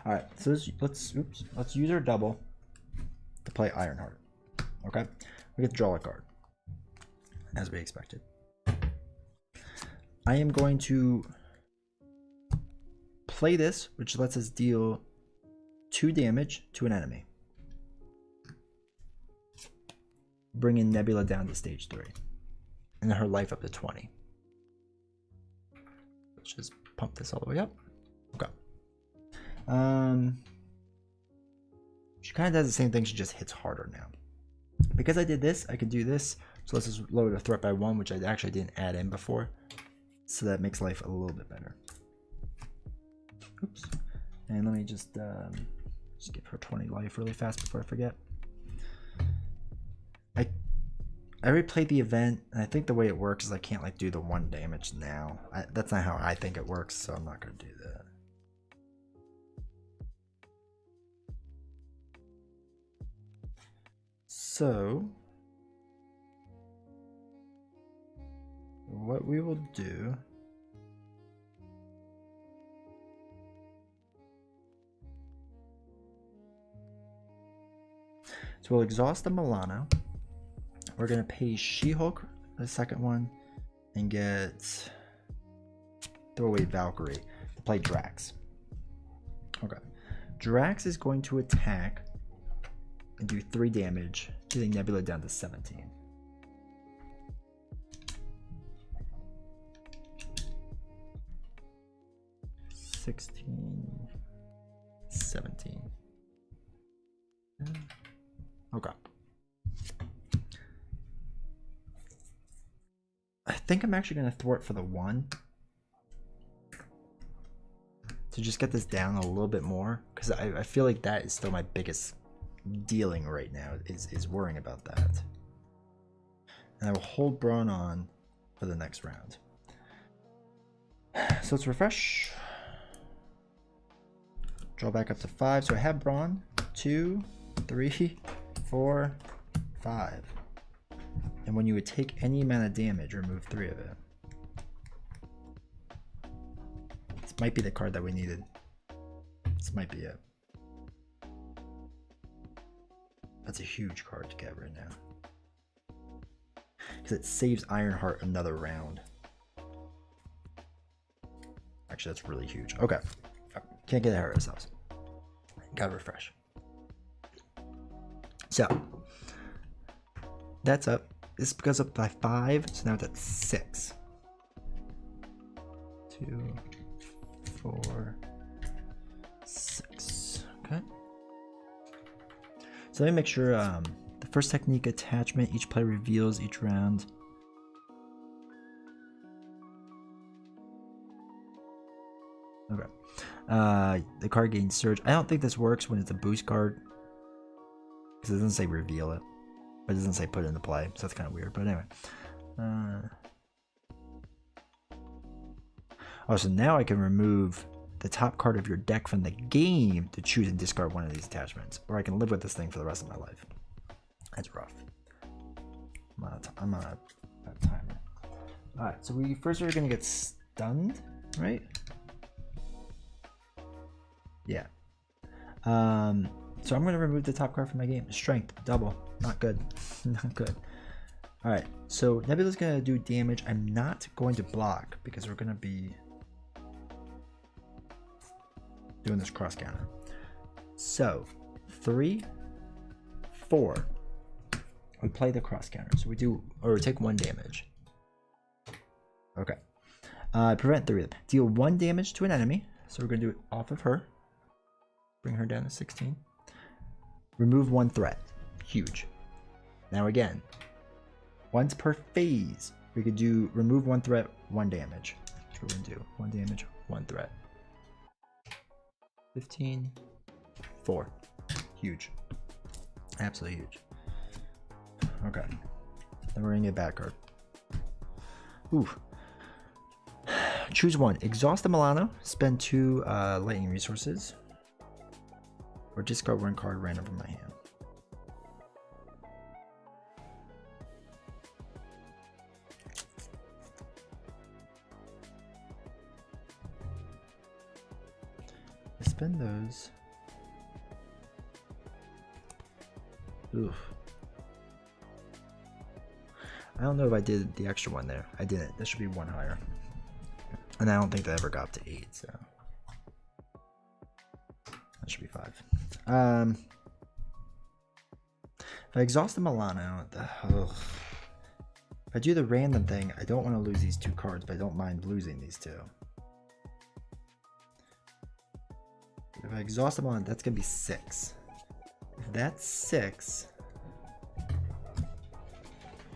Alright, so let's use our double to play Ironheart. Okay? We get to draw a card. As we expected. I am going to play this, which lets us deal 2 damage to an enemy. Bringing Nebula down to stage 3. And her life up to 20. Let's just pump this all the way up. Okay. She kind of does the same thing, she just hits harder now. Because I did this, I can do this. So let's just lower the threat by 1, which I actually didn't add in before. So that makes life a little bit better. Oops. And let me just give her 20 life really fast before I forget. I already played the event, and I think the way it works is I can't like do the 1 damage now. That's not how I think it works, so I'm not gonna do that. So what we will do is we'll exhaust the Milano. We're gonna pay She-Hulk the second one and throw away Valkyrie to play Drax. Okay. Drax is going to attack and do 3 damage, getting Nebula down to 17. $16, 17. Okay. I think I'm actually going to thwart for the 1 to just get this down a little bit more, because I feel like that is still my biggest dealing right now, is worrying about that. And I will hold Braun on for the next round. So let's refresh. Draw back up to 5. So I have Braun. 2, 3, 4, 5. And when you would take any amount of damage, remove 3 of it. This might be the card that we needed. This might be it. That's a huge card to get right now, because it saves Ironheart another round. Actually, that's really huge. Okay. Can't get ahead of ourselves. Gotta refresh. So that's up. This goes up by 5, so now it's at 6. 2, 4, 6. Okay. So let me make sure the first technique attachment, each player reveals each round. Okay. The card gains surge. I don't think this works when it's a boost card, because it doesn't say reveal it, but it doesn't say put it into play, so that's kind of weird. But anyway. Oh, so now I can remove the top card of your deck from the game to choose and discard one of these attachments, or I can live with this thing for the rest of my life. That's rough. I'm on a timer. Alright, so we first are going to get stunned, right? Yeah. So I'm going to remove the top card from my game. Strength, double. Not good. Not good. Alright, so Nebula's going to do damage. I'm not going to block, because we're going to be doing this cross counter. So 3, 4. We play the cross counter. So we take 1 damage. Okay. Prevent 3 of them. Deal 1 damage to an enemy. So we're going to do it off of her. Bring her down to 16. Remove 1 threat. Huge. Now again, once per phase, we could do remove 1 threat, 1 damage. That's what we're going to do. 1 damage, 1 threat. 15, 4. Huge. Absolutely huge. Okay. Then we're going to get a bad card. Ooh. Choose 1. Exhaust the Milano. Spend 2 lightning resources. Or discard 1 card random from my hand. Spend those. Oof. I don't know if I did the extra one there. I didn't. That should be 1 higher. And I don't think that ever got up to 8, so that should be 5. If I exhaust the Milano, if I do the random thing, I don't want to lose these 2 cards, but I don't mind losing these 2. If I exhaust them on, that's gonna be 6. If that's 6,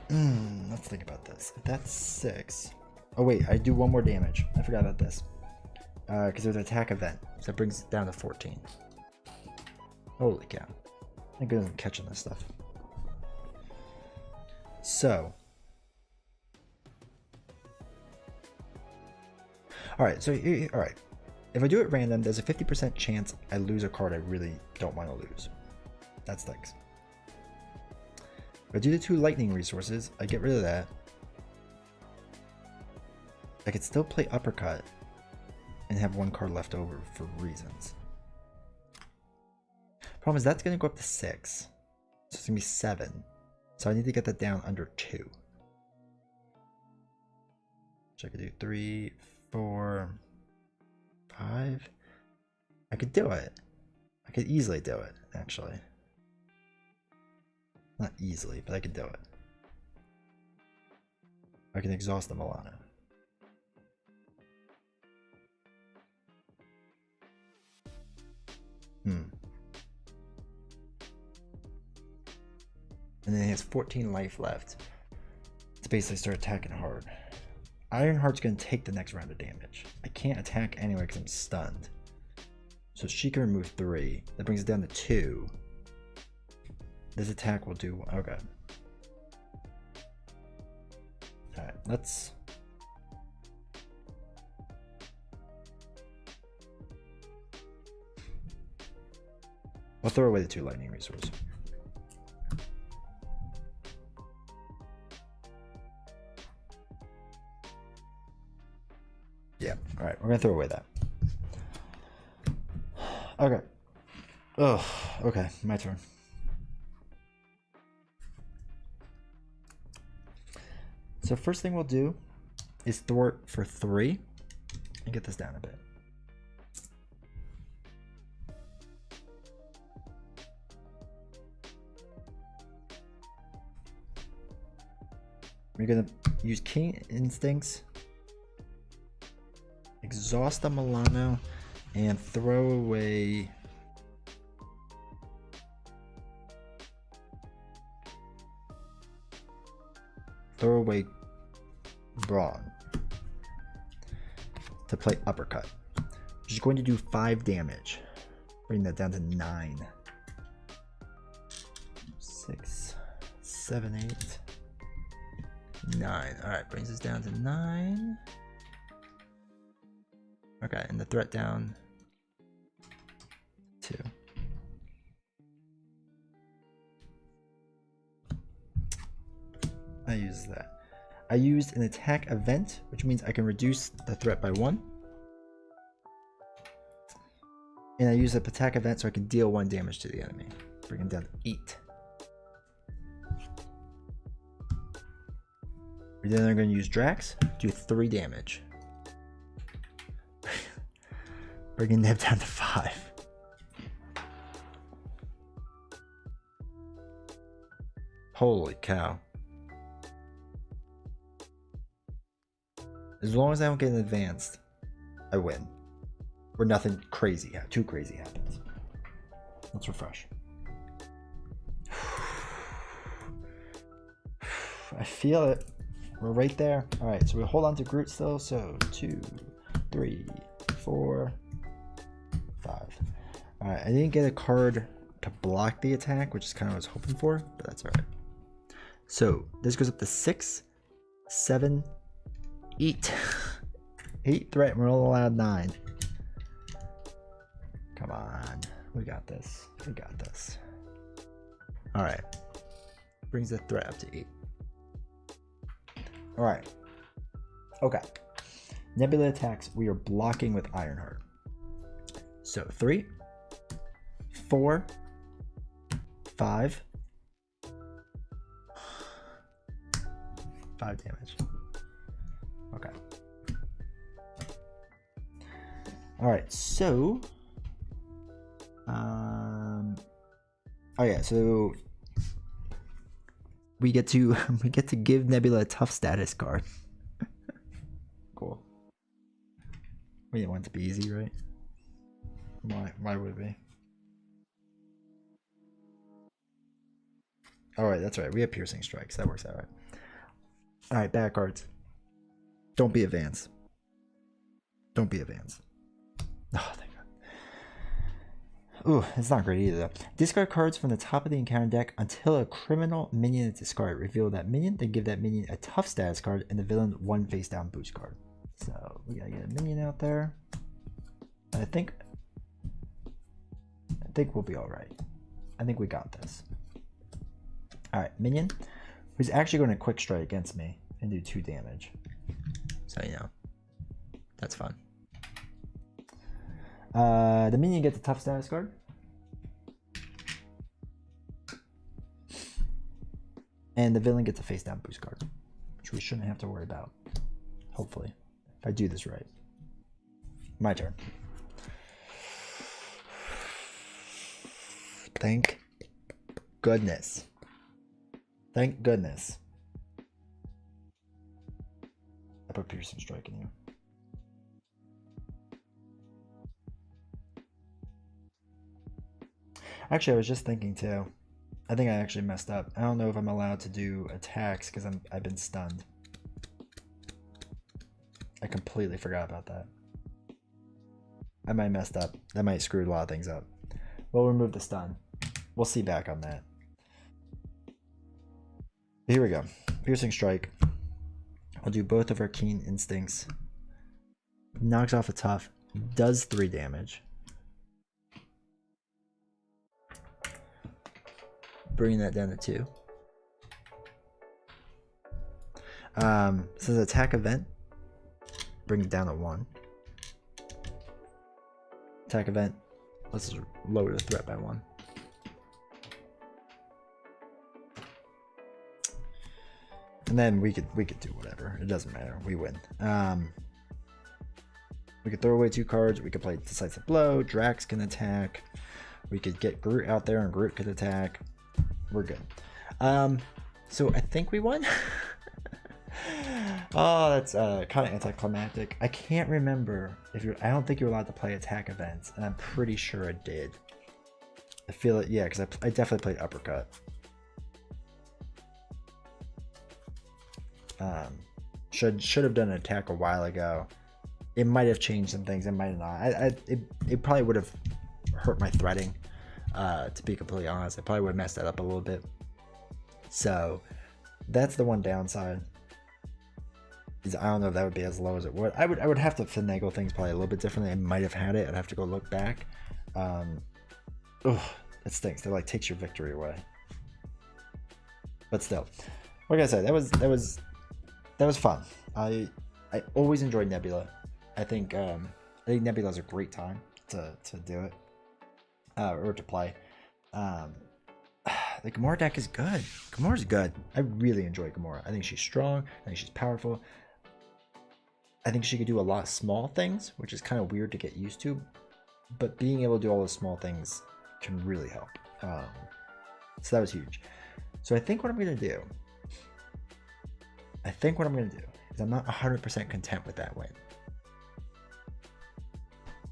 let's think about this. If that's 6, oh wait, I do 1 more damage. I forgot about this, because there's an attack event, so it brings it down to 14. Holy cow! Thank goodness I'm catching this stuff. So, all right. So, all right. If I do it random, there's a 50% chance I lose a card I really don't want to lose. That stinks. If I do the 2 lightning resources, I get rid of that. I could still play uppercut and have 1 card left over for reasons. Problem is that's going to go up to 6. So it's going to be 7. So I need to get that down under 2. So I could do 3, 4, 5. I could do it. I could easily do it, actually. Not easily, but I could do it. I can exhaust the Milano. And then he has 14 life left to basically start attacking hard. Ironheart's going to take the next round of damage. I can't attack anyway because I'm stunned. So she can remove 3. That brings it down to 2. This attack will do... Okay. Alright, let's... I'll throw away the 2 lightning resources. Yeah, alright, we're gonna throw away that. Okay. Oh, okay, my turn. So first thing we'll do is thwart for 3 and get this down a bit. We're gonna use Keen Instincts, exhaust the Milano, and throw away Brawn to play uppercut. She's going to do 5 damage. Bring that down to 9. 6, 7, 8, 9. Alright, brings us down to 9. Okay, and the threat down 2. I use that. I used an attack event, which means I can reduce the threat by 1. And I use an attack event so I can deal 1 damage to the enemy. Bring him down to 8. And then I'm going to use Drax, do 3 damage. Bringing Neb down to 5. Holy cow. As long as I don't get an advanced, I win. Or nothing crazy, too crazy happens. Let's refresh. I feel it. We're right there. Alright, so we hold on to Groot still. So 2, 3, 4, 5. Alright, I didn't get a card to block the attack, which is kind of what I was hoping for, but that's alright. So this goes up to 6, 7, 8. 8 threat, we're only allowed 9. Come on. We got this. We got this. Alright. Brings the threat up to 8. Alright. Okay. Nebula attacks, we are blocking with Ironheart. So 3, 4, 5. 5 damage. Okay. Alright, so oh yeah, so we get to give Nebula a tough status card. Cool. We didn't want it to be easy, right? Why would it be? Alright, that's right. We have piercing strikes. That works out right. Alright, bad cards. Don't be advanced. Don't be advanced. Oh, thank God. Ooh, it's not great either though. Discard cards from the top of the encounter deck until a criminal minion is discarded. Reveal that minion, then give that minion a tough status card and the villain 1 face down boost card. So we gotta get a minion out there. I think we'll be alright. I think we got this. Alright, minion, who's actually going to quick strike against me and do 2 damage. So you know. That's fun. The minion gets a tough status card. And the villain gets a face down boost card, which we shouldn't have to worry about. Hopefully, if I do this right. My turn. Thank goodness. Thank goodness. I put Piercing Strike in here. Actually, I was just thinking too. I think I actually messed up. I don't know if I'm allowed to do attacks because I've been stunned. I completely forgot about that. I might have messed up. That might screw a lot of things up. We'll remove the stun. We'll see back on that. Here we go. Piercing Strike. I'll do both of our Keen Instincts. Knocks off a tough. Does 3 damage. Bringing that down to 2. Says attack event. Bring it down to 1. Attack event. Let's just lower the threat by 1. And then we could do whatever. It doesn't matter. We win. We could throw away 2 cards. We could play Decisive Blow. Drax can attack. We could get Groot out there and Groot could attack. We're good. So I think we won. Oh, that's kind of anticlimactic. I can't remember if you're. I don't think you're allowed to play attack events, and I'm pretty sure I did. I feel it, yeah, because I definitely played Uppercut. Should have done an attack a while ago. It might have changed some things. It might have not. It probably would have hurt my threading. To be completely honest, I probably would have messed that up a little bit. So that's the one downside. Is I don't know if that would be as low as it would. I would have to finagle things probably a little bit differently. I might have had it. I'd have to go look back. Ugh, that stinks. That like takes your victory away. But still, like I said, that was fun. I always enjoyed Nebula. I think Nebula is a great time to do it. Or to play. The Gamora deck is good. Gamora's good. I really enjoy Gamora. I think she's strong. I think she's powerful. I think she could do a lot of small things, which is kind of weird to get used to. But being able to do all those small things can really help. So that was huge. So I think what I'm going to do... is I'm not 100% content with that win.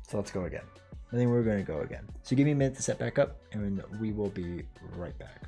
So let's go again. I think we're going to go again. So give me a minute to set back up, and we will be right back.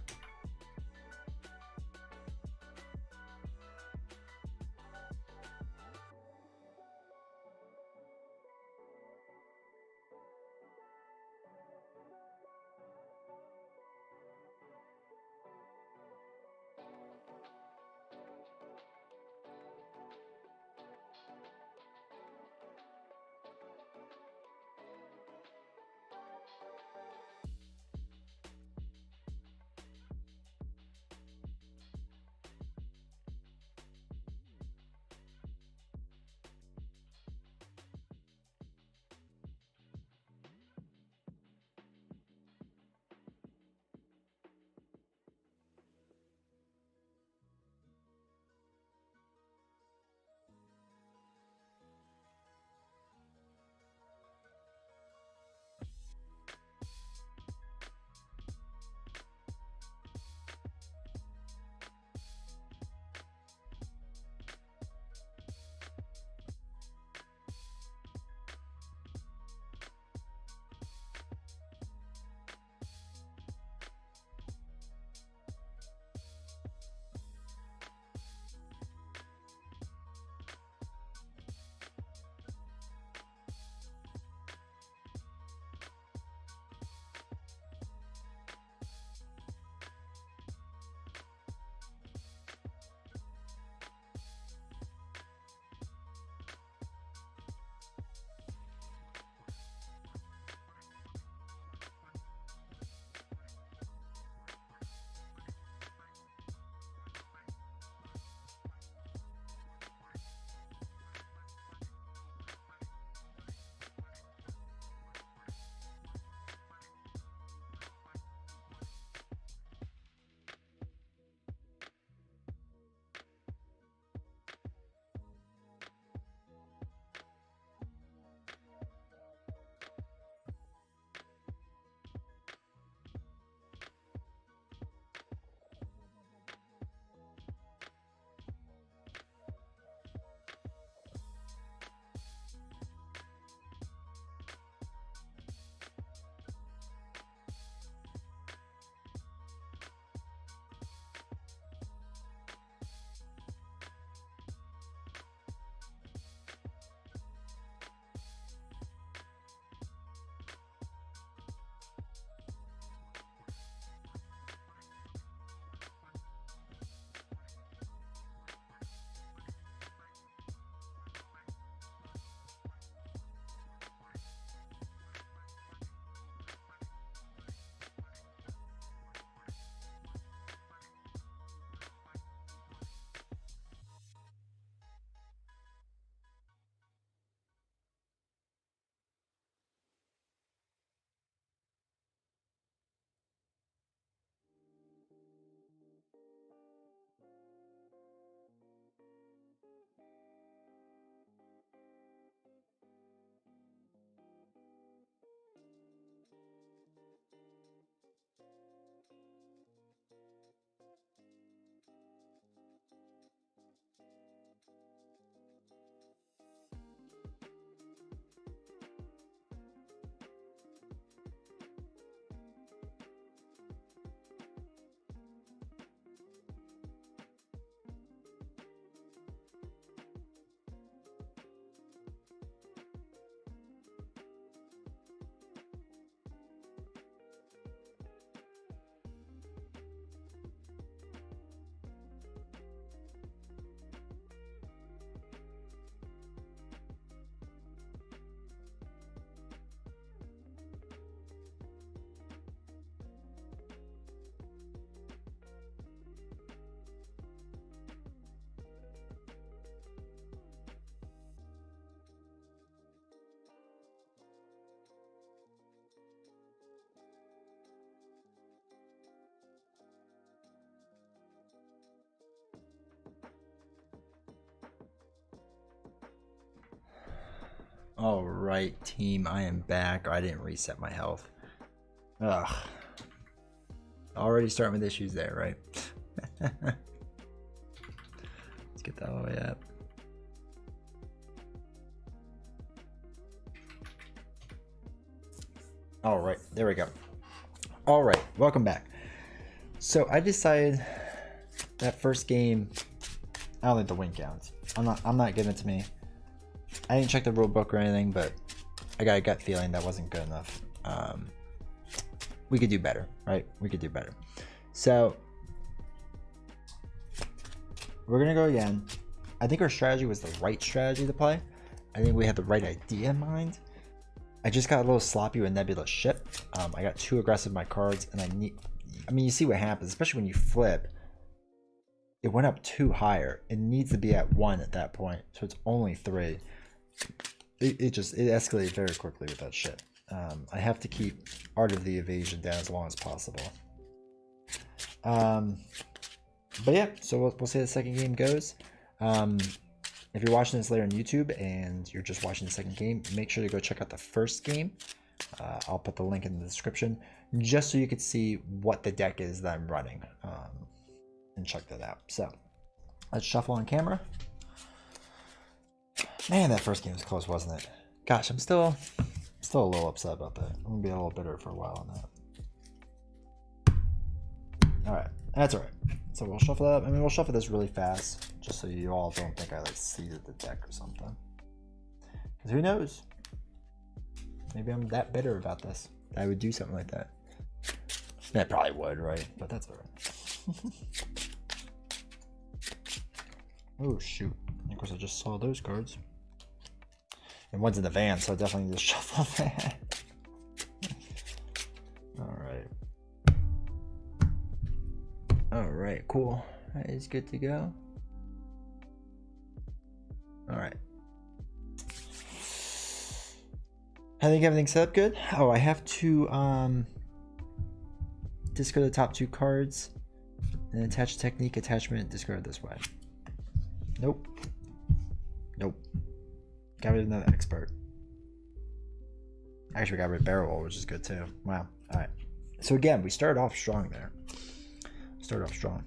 All right, team, I am back. I didn't reset my health. Ugh. Already starting with issues there, right? Let's get that all the way up. All right, there we go. All right, welcome back. So I decided that first game, I don't think the win counts. I'm not giving it to me. I didn't check the rule book or anything, but I got a gut feeling that wasn't good enough. We could do better, right? We could do better. So we're gonna go again. I think our strategy was the right strategy to play. I think we had the right idea in mind. I just got a little sloppy with Nebula's ship. I got too aggressive with my cards, and I mean, you see what happens, especially when you flip. It went up 2 higher. It needs to be at 1 at that point, so it's only 3. It escalated very quickly with that ship. I have to keep Art of the Evasion down as long as possible. But yeah, so we'll see how the second game goes. If you're watching this later on YouTube and you're just watching the second game, make sure to go check out the first game. I'll put the link in the description just so you can see what the deck is that I'm running, and check that out. So let's shuffle on camera. Man, that first game was close, wasn't it? Gosh, I'm still a little upset about that. I'm gonna be a little bitter for a while on that. All right, that's all right. So we'll shuffle that up. I mean, we'll shuffle this really fast, just so you all don't think I like seeded the deck or something. Because who knows? Maybe I'm that bitter about this. I would do something like that. I probably would, right? But that's all right. Oh shoot! Of course, I just saw those cards. And one's in the van, so I definitely need to shuffle that. Alright, cool. That is good to go. Alright. I think everything's set up good. Oh, I have to discard the top 2 cards and attach technique attachment, discard this way. Nope. Nope. Got rid of another expert. Actually, we got rid of barrel, which is good too. Wow. Alright. So again, we started off strong there. Started off strong.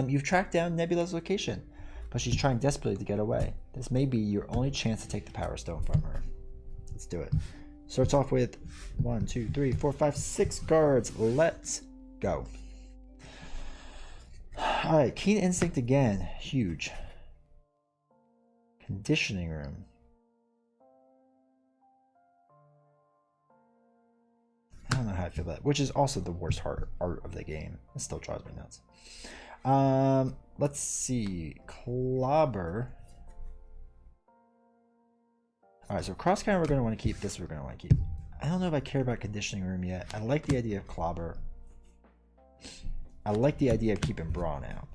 You've tracked down Nebula's location, but she's trying desperately to get away. This may be your only chance to take the Power Stone from her. Let's do it. Starts off with 1, 2, 3, 4, 5, 6 cards. Let's go. Alright, Keen Instinct again. Huge. Conditioning Room. I don't know how I feel about it, which is also the worst art of the game. It still drives me nuts. Let's see. Clobber. Alright, so cross counter we're going to want to keep. This we're going to want to keep. I don't know if I care about Conditioning Room yet. I like the idea of Clobber. I like the idea of keeping Brawn out.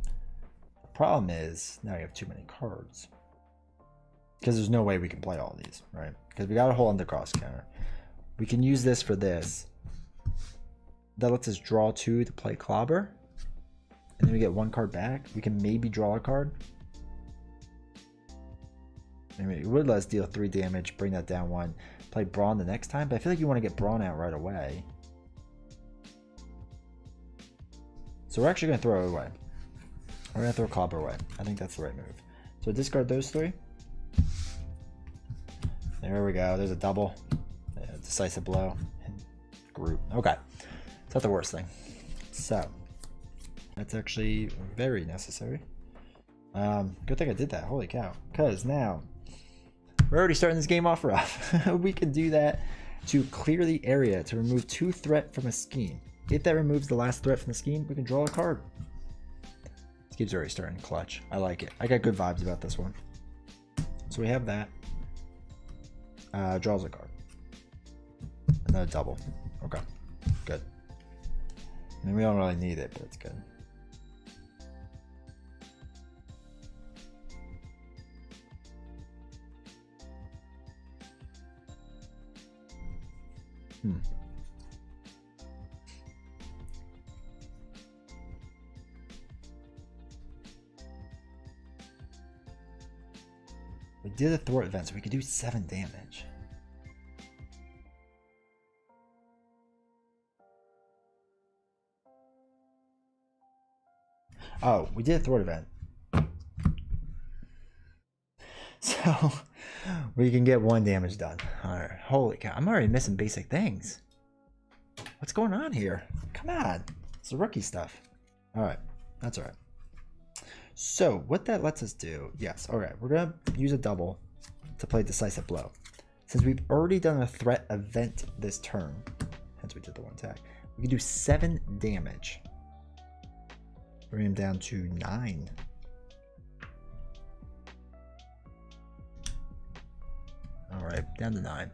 The problem is, now you have too many cards. Because there's no way we can play all these, right? Because we got to hold on to cross counter. We can use this for this. That lets us draw 2 to play Clobber. And then we get 1 card back. We can maybe draw a card. I mean, it would let us deal 3 damage, bring that down 1, play Brawn the next time. But I feel like you want to get Brawn out right away. So we're actually going to throw it away. We're going to throw Clobber away. I think that's the right move. So discard those 3. There we go. There's a double. Decisive blow. Group. Okay. It's not the worst thing. So that's actually very necessary. Good thing I did that. Holy cow. Because now we're already starting this game off rough. We can do that to clear the area to remove 2 threat from a scheme. If that removes the last threat from the scheme, we can draw a card. This game's already starting clutch. I like it. I got good vibes about this one. So we have that. Draws a card. Another double. Okay. Good. I mean, we don't really need it, but it's good. We did a thwart event, so we could do 7 damage. Oh, we did a thwart event. So we can get 1 damage done. Alright, holy cow. I'm already missing basic things. What's going on here? Come on. It's the rookie stuff. Alright, that's alright. So what that lets us do, yes, alright, we're gonna use a double to play Decisive Blow. Since we've already done a threat event this turn, hence we did the 1 attack, we can do 7 damage. Bring him down to 9. Alright, down to 9.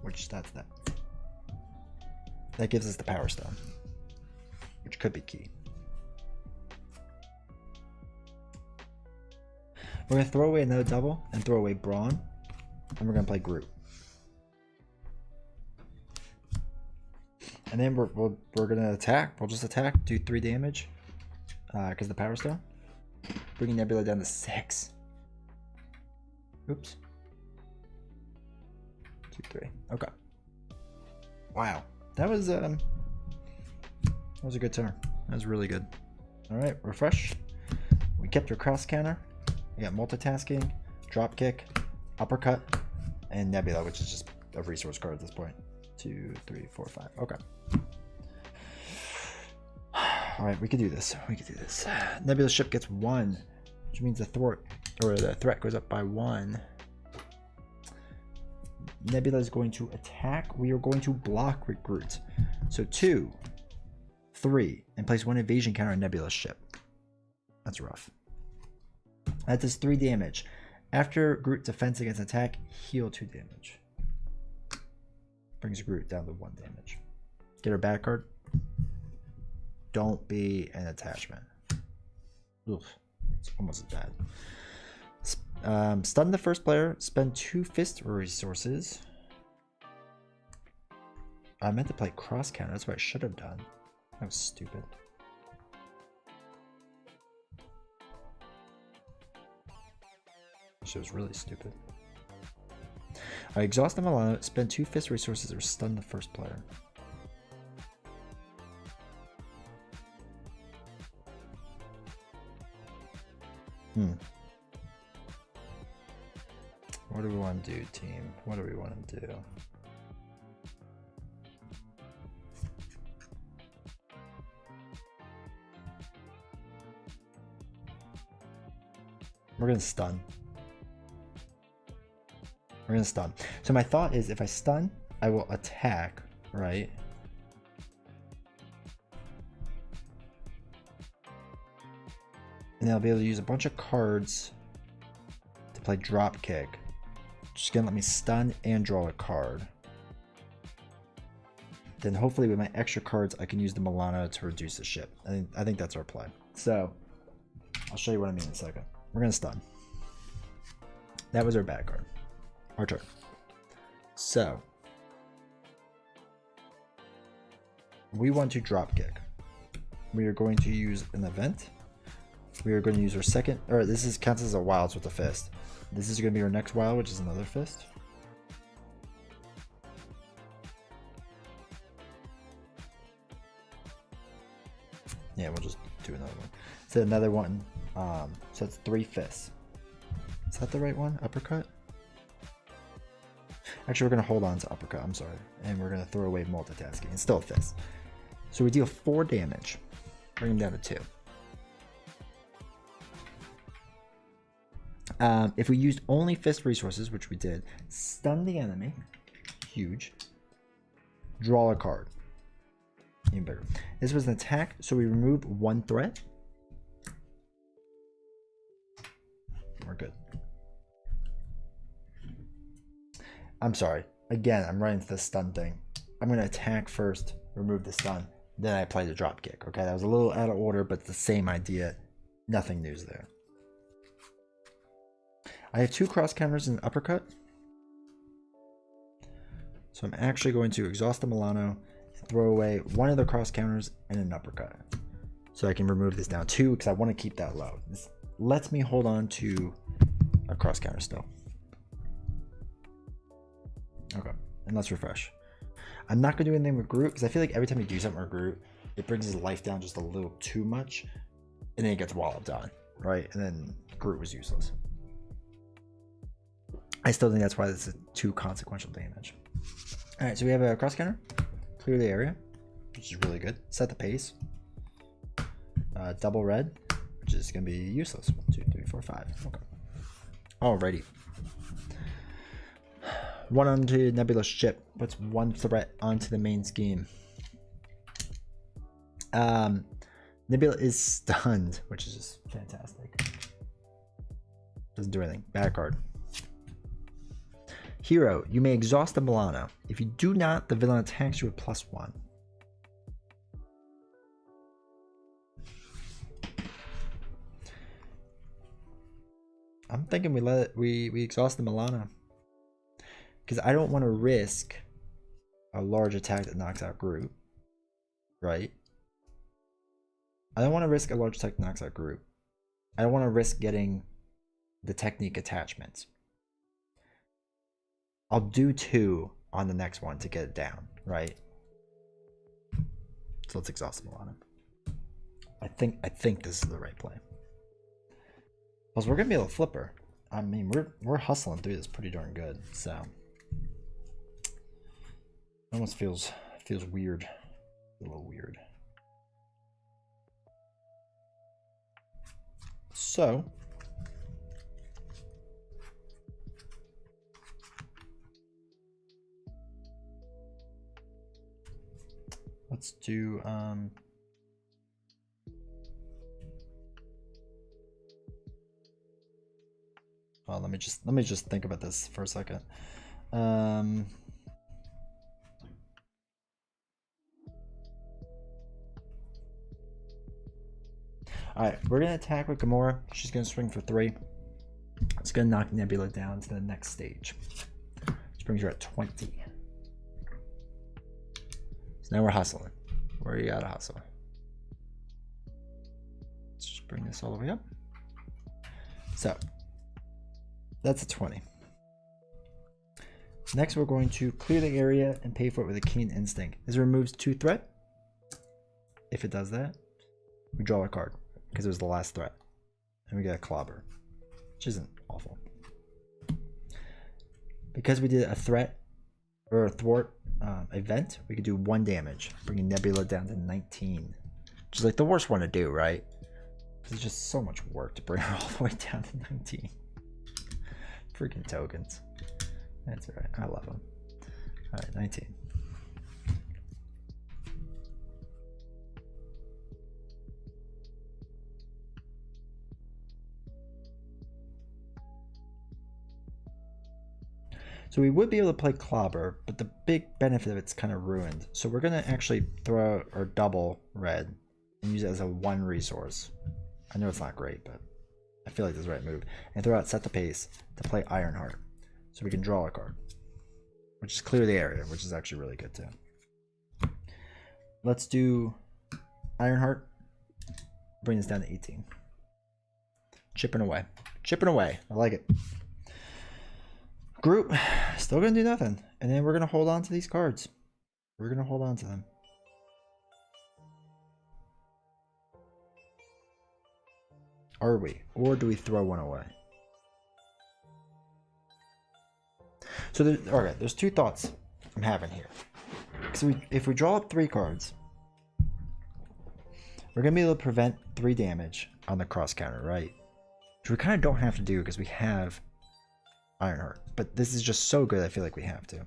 Which that's that. That gives us the Power Stone, which could be key. We're going to throw away another double and throw away Brawn, and we're going to play Groot. And then we're going to attack. We'll just attack, do 3 damage because of the Power Stone. Bringing Nebula down to 6. Oops. 2, 3. Okay. Wow. That was a good turn. That was really good. All right, refresh. We kept your cross counter. We got multitasking, drop kick, uppercut, and Nebula, which is just a resource card at this point. 2, 3, 4, 5. Okay. All right, we can do this. We can do this. Nebula's ship gets 1, which means the thwart or the threat goes up by 1. Nebula is going to attack. We are going to block with Groot. So 2, 3, and place 1 evasion counter on Nebula's ship. That's rough. That does 3 damage. After Groot defense against attack, heal 2 damage. Brings Groot down to 1 damage. Get her back card. Don't be an attachment. Oof. It's almost as bad. Stun the first player. Spend 2 fist resources. I meant to play cross counter. That's what I should have done. That was stupid. Shit was really stupid. I exhaust the Milano. Spend 2 fist resources or stun the first player. What do we want to do, team? What do we want to do? We're going to stun. We're going to stun. So my thought is if I stun, I will attack, right? And I'll be able to use a bunch of cards to play drop kick. Just gonna let me stun and draw a card. Then hopefully with my extra cards, I can use the Milano to reduce the ship. I think that's our plan. So I'll show you what I mean in a second. We're gonna stun. That was our bad card. Our turn. So we want to drop kick. We are going to use an event. We are going to use our second, or this is counts as a wilds with a fist. This is going to be our next wild, which is another fist. Yeah, we'll just do another one. So another one. So it's 3 fists. Is that the right one? Uppercut? Actually, we're going to hold on to uppercut. I'm sorry. And we're going to throw away multitasking. It's still a fist. So we deal 4 damage. Bring him down to 2. If we used only fist resources, which we did, stun the enemy, huge, draw a card, even bigger. This was an attack, so we removed 1 threat. We're good. I'm sorry. Again, I'm running into the stun thing. I'm going to attack first, remove the stun, then I play the drop kick. Okay, that was a little out of order, but it's the same idea. Nothing new there. I have 2 cross counters and an uppercut. So I'm actually going to exhaust the Milano and throw away 1 of the cross counters and an uppercut. So I can remove this down 2 because I want to keep that low. This lets me hold on to a cross counter still. Okay, and let's refresh. I'm not going to do anything with Groot because I feel like every time you do something with Groot, it brings his life down just a little too much, and then it gets walloped on, right? And then Groot was useless. I still think that's why this is too consequential damage. All right, so we have a cross counter, clear the area, which is really good. Set the pace. Double red, which is going to be useless. 1, 2, 3, 4, 5. Okay. Alrighty. One onto Nebula's ship. Puts 1 threat onto the main scheme. Nebula is stunned, which is just fantastic. Doesn't do anything. Bad card. Hero, you may exhaust the Milano. If you do not, the villain attacks you with +1. I'm thinking we exhaust the Milano. Because I don't want to risk a large attack that knocks out Groot. Right? I don't want to risk a large attack that knocks out Groot. I don't want to risk getting the technique attachments. I'll do 2 on the next one to get it down, right? So let's exhaust the Milano. I think this is the right play. Plus, we're gonna be able to flip her. I mean, we're hustling through this pretty darn good. So it almost feels weird, a little weird. So let's do well, let me just think about this for a second. All right, we're gonna attack with Gamora. She's gonna swing for 3. It's gonna knock Nebula down to the next stage, which brings her at 20. So now we're hustling. Where you gotta hustle. Let's just bring this all the way up. So that's a 20. Next, we're going to clear the area and pay for it with a Keen Instinct. This removes 2 threat. If it does that, we draw a card because it was the last threat, and we get a clobber, which isn't awful. Because we did a threat or a thwart event, we could do 1 damage, bringing Nebula down to 19, which is like the worst one to do, right? Because it's just so much work to bring her all the way down to 19. Freaking tokens. That's alright. I love them. Alright, 19. So we would be able to play Clobber, but the big benefit of it's kind of ruined. So we're going to actually throw or double red and use it as a 1 resource. I know it's not great, but I feel like this is the right move. And throw out Set the Pace to play Ironheart. So we can draw a card, which is clear the area, which is actually really good too. Let's do Ironheart. Bring this down to 18. Chipping away. Chipping away. I like it. Groot, still gonna do nothing. And then we're gonna hold on to these cards. We're gonna hold on to them. Are we? Or do we throw one away? So there's 2 thoughts I'm having here. So if we draw up 3 cards, we're gonna be able to prevent 3 damage on the cross counter, right? Which we kind of don't have to do because we have Ironheart. But this is just so good, I feel like we have to.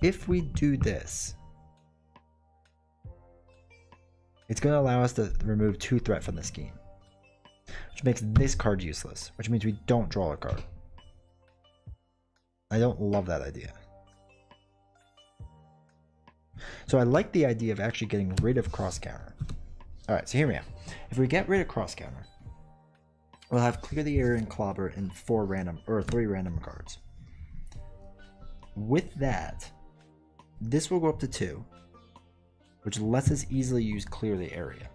If we do this, it's going to allow us to remove 2 threat from the scheme, which makes this card useless, which means we don't draw a card. I don't love that idea. So I like the idea of actually getting rid of cross counter. Alright, so hear me out. If we get rid of cross counter, we'll have clear the area and clobber in 4 random or 3 random cards. With that, this will go up to 2, which lets us easily use clear the area.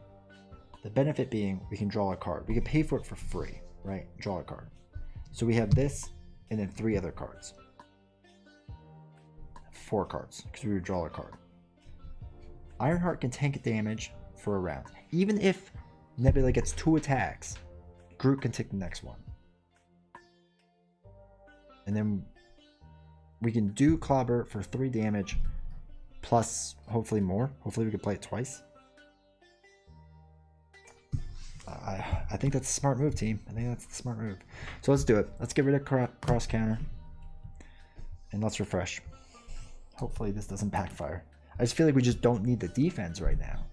The benefit being we can draw a card. We can pay for it for free, right? Draw a card. So we have this and then 3 other cards. 4 cards because we would draw a card. Ironheart can tank damage for a round. Even if Nebula gets 2 attacks, Groot can take the next one. And then we can do Clobber for 3 damage plus hopefully more. Hopefully we can play it twice. I think that's a smart move, team. I think that's the smart move. So let's do it. Let's get rid of cross counter. And let's refresh. Hopefully this doesn't backfire. I just feel like we just don't need the defense right now.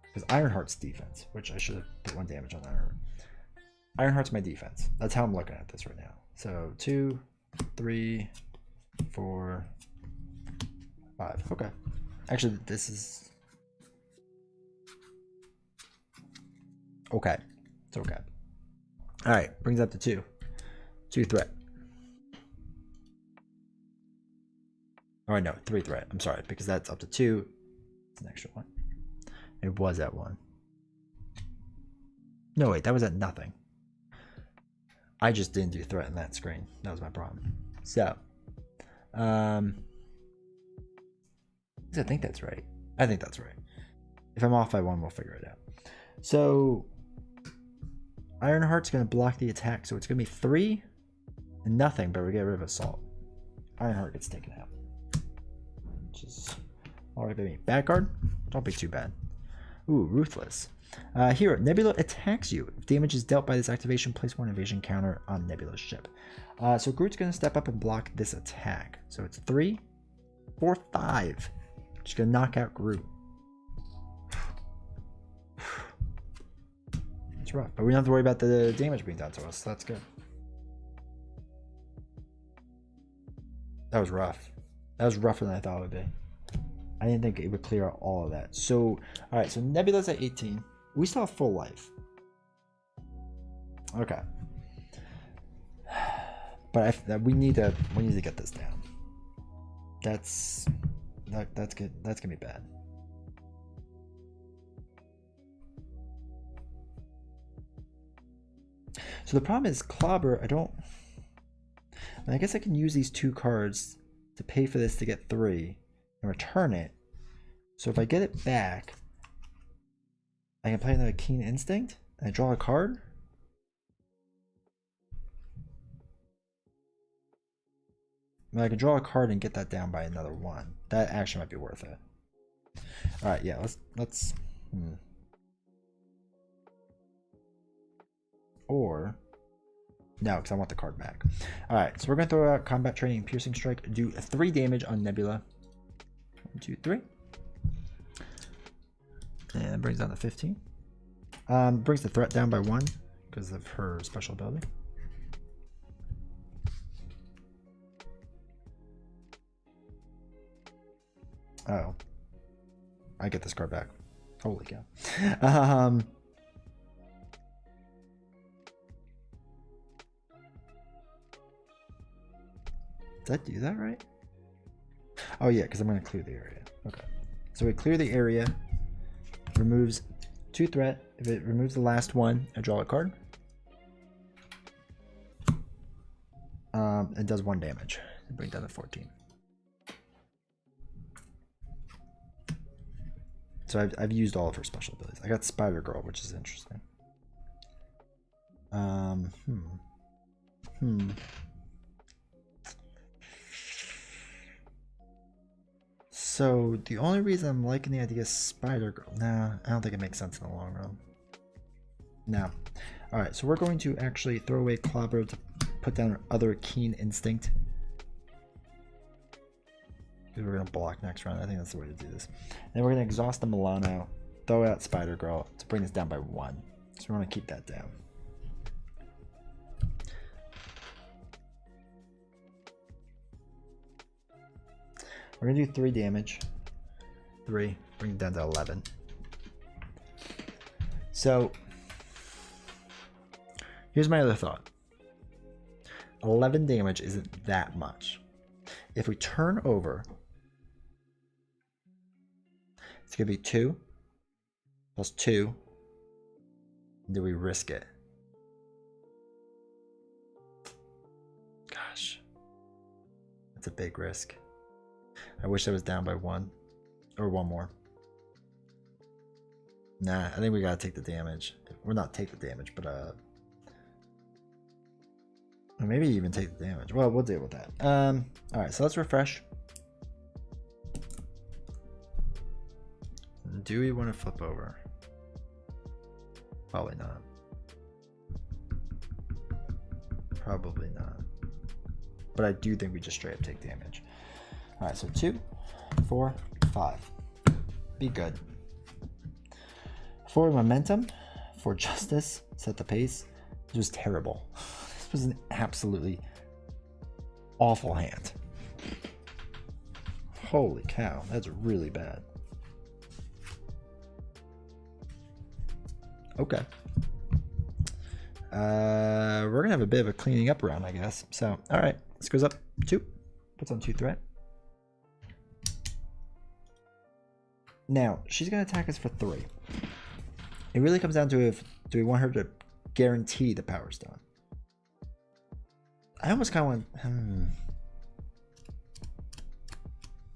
Because Ironheart's defense, which I should have put 1 damage on Ironheart. Ironheart's my defense. That's how I'm looking at this right now. So 2, 3, 4, 5. Okay. Actually, this is... okay. It's okay. Alright, brings up to 2. 2 threat. Oh, no, 3 threat. I'm sorry, because that's up to 2. It's an extra 1. It was at 1. No, wait, that was at nothing. I just didn't do threat in that screen. That was my problem. So, I think that's right. I think that's right. If I'm off by 1, we'll figure it out. So, Ironheart's going to block the attack, so it's going to be 3 and nothing, but we get rid of Assault. Ironheart gets taken out. Which is alright, baby. Bad card? Don't be too bad. Ooh, Ruthless. Here, Nebula attacks you. If damage is dealt by this activation, place 1 evasion counter on Nebula's ship. So Groot's going to step up and block this attack. So it's 3, 4, 5. Just going to knock out Groot. It's rough, but we don't have to worry about the damage being done to us, so that's good. That was rough. That was rougher than I thought it would be. I didn't think it would clear out all of that. So, alright, so Nebula's at 18. We still have full life. Okay. But we need to get this down. That's good. That's gonna be bad. So the problem is Clobber, I guess I can use these 2 cards to pay for this to get 3 and return it. So if I get it back, I can play another Keen Instinct and I draw a card. I can draw a card and get that down by another 1. That actually might be worth it. All right, yeah, let's. Or no, because I want the card back. All right, so we're gonna throw out Combat Training, Piercing Strike, do 3 damage on Nebula. 1, 2, 3, and it brings down to 15. Brings the threat down by 1 because of her special ability. Oh, I get this card back. Holy cow. Did I do that right? Oh yeah, because I'm going to clear the area. Okay. So we clear the area, removes 2 threat. If it removes the last one, I draw a card. It does 1 damage. Bring it down to 14. So I've used all of her special abilities. I got Spider Girl, which is interesting. So the only reason I'm liking the idea of Spider Girl, nah, I don't think it makes sense in the long run. No. All right, so we're going to actually throw away Clobber to put down our other Keen Instinct. We're going to block next round. I think that's the way to do this. Then we're going to exhaust the Milano, throw out Spider Girl to bring this down by 1. So we want to keep that down. We're going to do 3 damage. 3, bring it down to 11. So here's my other thought. 11 damage isn't that much. If we turn over, it's going to be 2 plus 2 Do we risk it? Gosh, that's a big risk. I wish I was down by one or one more. Nah, I think we gotta take the damage. Well, not take the damage, but or maybe even take the damage. Well, we'll deal with that. All right, so let's refresh. Do we want to flip over? Probably not. Probably not. But I do think we just straight up take damage. All right, so 2, 4, 5. Be good. For momentum, for justice, set the pace. This was terrible. This was an absolutely awful hand. Holy cow, that's really bad. Okay. We're gonna have a bit of a cleaning up round, I guess. So, all right, this goes up 2. Puts on 2 threat. Now she's gonna attack us for 3. It really comes down to if do we want her to guarantee the power stone. I almost kind of want.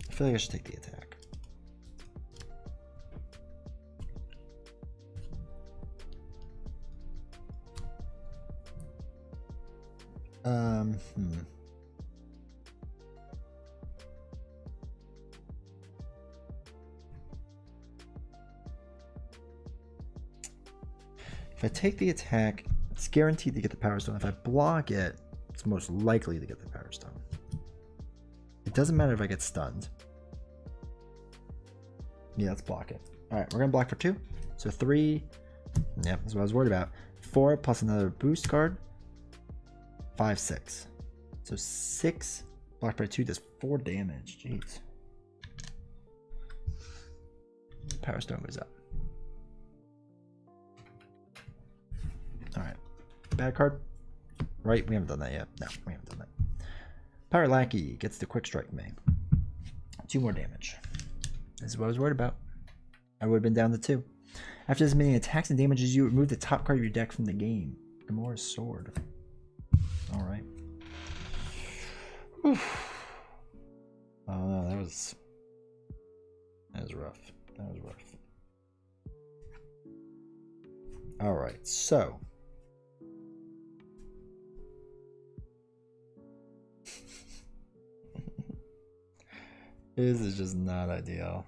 I feel like I should take the attack. If I take the attack, it's guaranteed to get the power stone. If I block it, it's most likely to get the power stone. It doesn't matter if I get stunned. Yeah, let's block it. All right, we're gonna block for 2. So 3, yeah, that's what I was worried about. 4 plus another boost card. 5, 6. So 6 blocked by 2 does 4 damage. Jeez. Power stone goes up. All right, bad card. Right, we haven't done that yet. No, we haven't done that. Power Lackey gets the quick strike me. 2 more damage. This is what I was worried about. I would have been down to 2. After this many attacks and damages, you remove the top card of your deck from the game. Gamora's sword. All right. Oof. Oh no, that was rough. That was rough. All right, so this is just not ideal.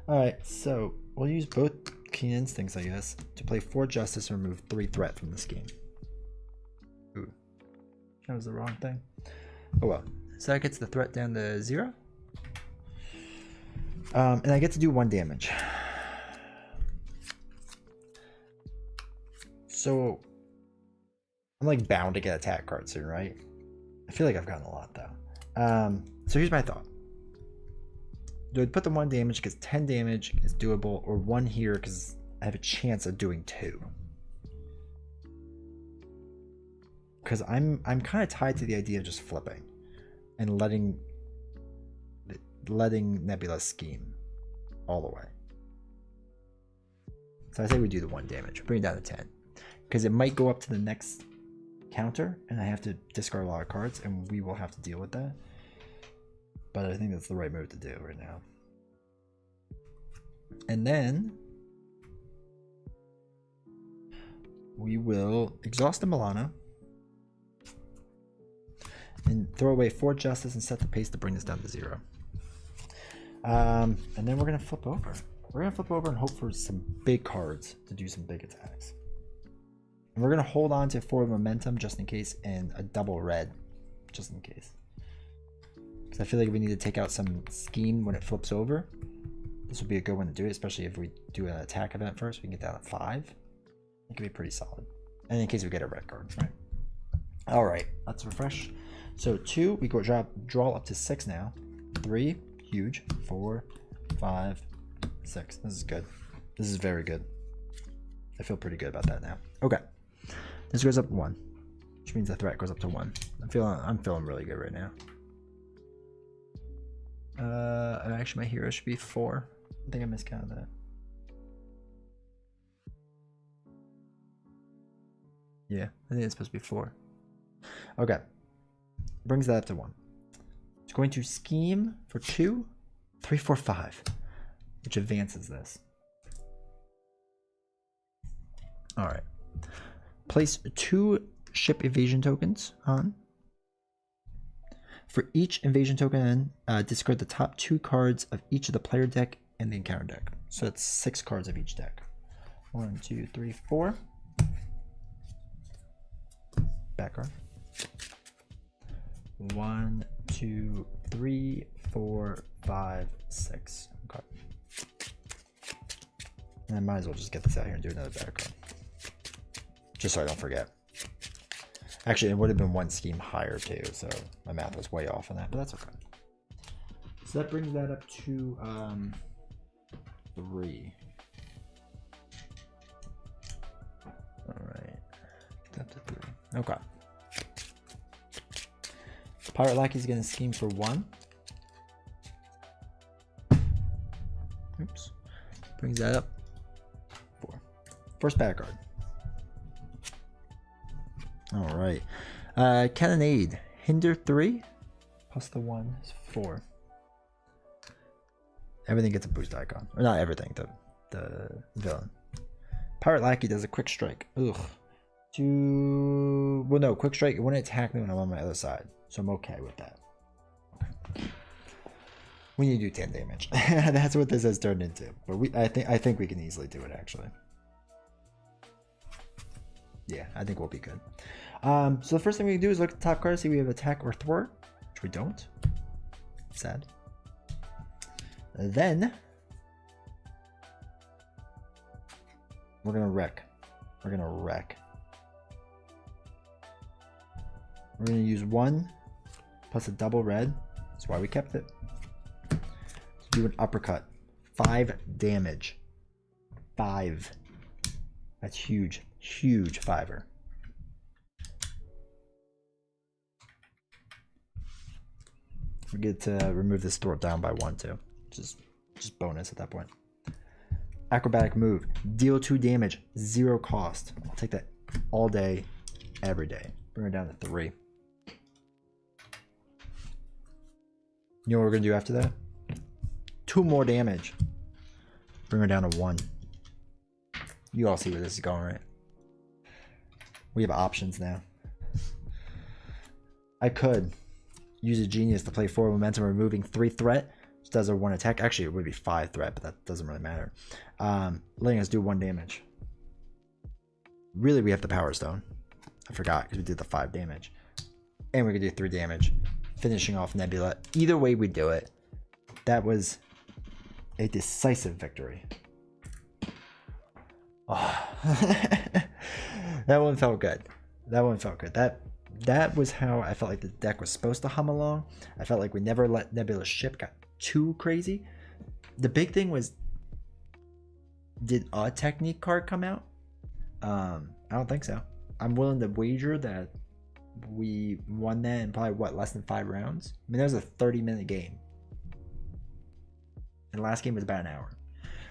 All right, so we'll use both Keen Instincts, I guess, to play 4 Justice and remove 3 threat from this game. Ooh, that was the wrong thing. Oh well. So that gets the threat down to 0. And I get to do 1 damage. So I'm like bound to get attack cards soon, right? I feel like I've gotten a lot though. So here's my thought. Do I put the 1 damage because 10 damage is doable, or 1 here because I have a chance of doing 2? Because I'm kind of tied to the idea of just flipping and letting Nebula scheme all the way. So I say we do the 1 damage, bring it down to 10, because it might go up to the next counter and I have to discard a lot of cards and we will have to deal with that. But I think that's the right move to do right now. And then we will exhaust the Milano and throw away 4 Justice and set the pace to bring this down to 0. And then we're gonna flip over. We're gonna flip over and hope for some big cards to do some big attacks. And we're gonna hold on to 4 momentum just in case, and a double red just in case. Because I feel like we need to take out some scheme when it flips over. This would be a good one to do it, especially if we do an attack event first. We can get down to 5. It could be pretty solid. And in case we get a red card, right? All right, let's refresh. So 2, we go draw up to 6 now. 3, huge. 4, 5, 6. This is good. This is very good. I feel pretty good about that now. Okay, this goes up 1, which means the threat goes up to 1. I'm feeling really good right now. Actually, my hero should be 4. I think I miscounted that. Yeah, I think it's supposed to be 4. Okay. Brings that up to 1. It's going to scheme for 2, 3, 4, 5, which advances this. All right. Place 2 ship evasion tokens on. For each invasion token, discard the top 2 cards of each of the player deck and the encounter deck. So that's 6 cards of each deck. 1, 2, 3, 4. Back card. 1, 2, 3, 4, 5, 6. Okay. And I might as well just get this out here and do another back card. Just so I don't forget. Actually, it would have been 1 scheme higher too, so my math was way off on that, but that's okay. So that brings that up to 3. Alright. Up to 3. Okay. Pirate Lackey's gonna scheme for 1. Oops. Brings that up. 4. First back card. Alright. Cannonade. Hinder 3. Plus the 1 is 4. Everything gets a boost icon. Or not everything, the villain. Pirate Lackey does a quick strike. Ugh. Well, no, quick strike. It wouldn't attack me when I'm on my other side. So I'm okay with that. Okay. We need to do 10 damage. That's what this has turned into. But I think we can easily do it, actually. Yeah, I think we'll be good. So the first thing we can do is look at the top card, see if we have attack or thwart, which we don't. Sad. Then we're gonna wreck. We're gonna use 1 plus a double red. That's why we kept it. Let's do an uppercut. 5 damage. 5. That's huge. Huge 5er. We get to remove this thwart down by 1 too. Just bonus at that point. Acrobatic move. Deal 2 damage. 0 cost. I'll take that all day, every day. Bring her down to 3. You know what we're gonna do after that? 2 more damage. Bring her down to 1. You all see where this is going, right? We have options now. I could use a genius to play 4 momentum, removing 3 threat, which does a 1 attack. Actually, it would be 5 threat, but that doesn't really matter. Letting us do 1 damage. Really, we have the Power Stone. I forgot because we did the 5 damage. And we could do 3 damage, finishing off Nebula. Either way we do it, that was a decisive victory. Oh. That one felt good. That was how I felt like the deck was supposed to hum along. I felt like we never let Nebula's ship get too crazy. The big thing was, did a technique card come out? I don't think so. I'm willing to wager that we won that in probably less than 5 rounds. I mean, that was a 30-minute game. And the last game was about an hour.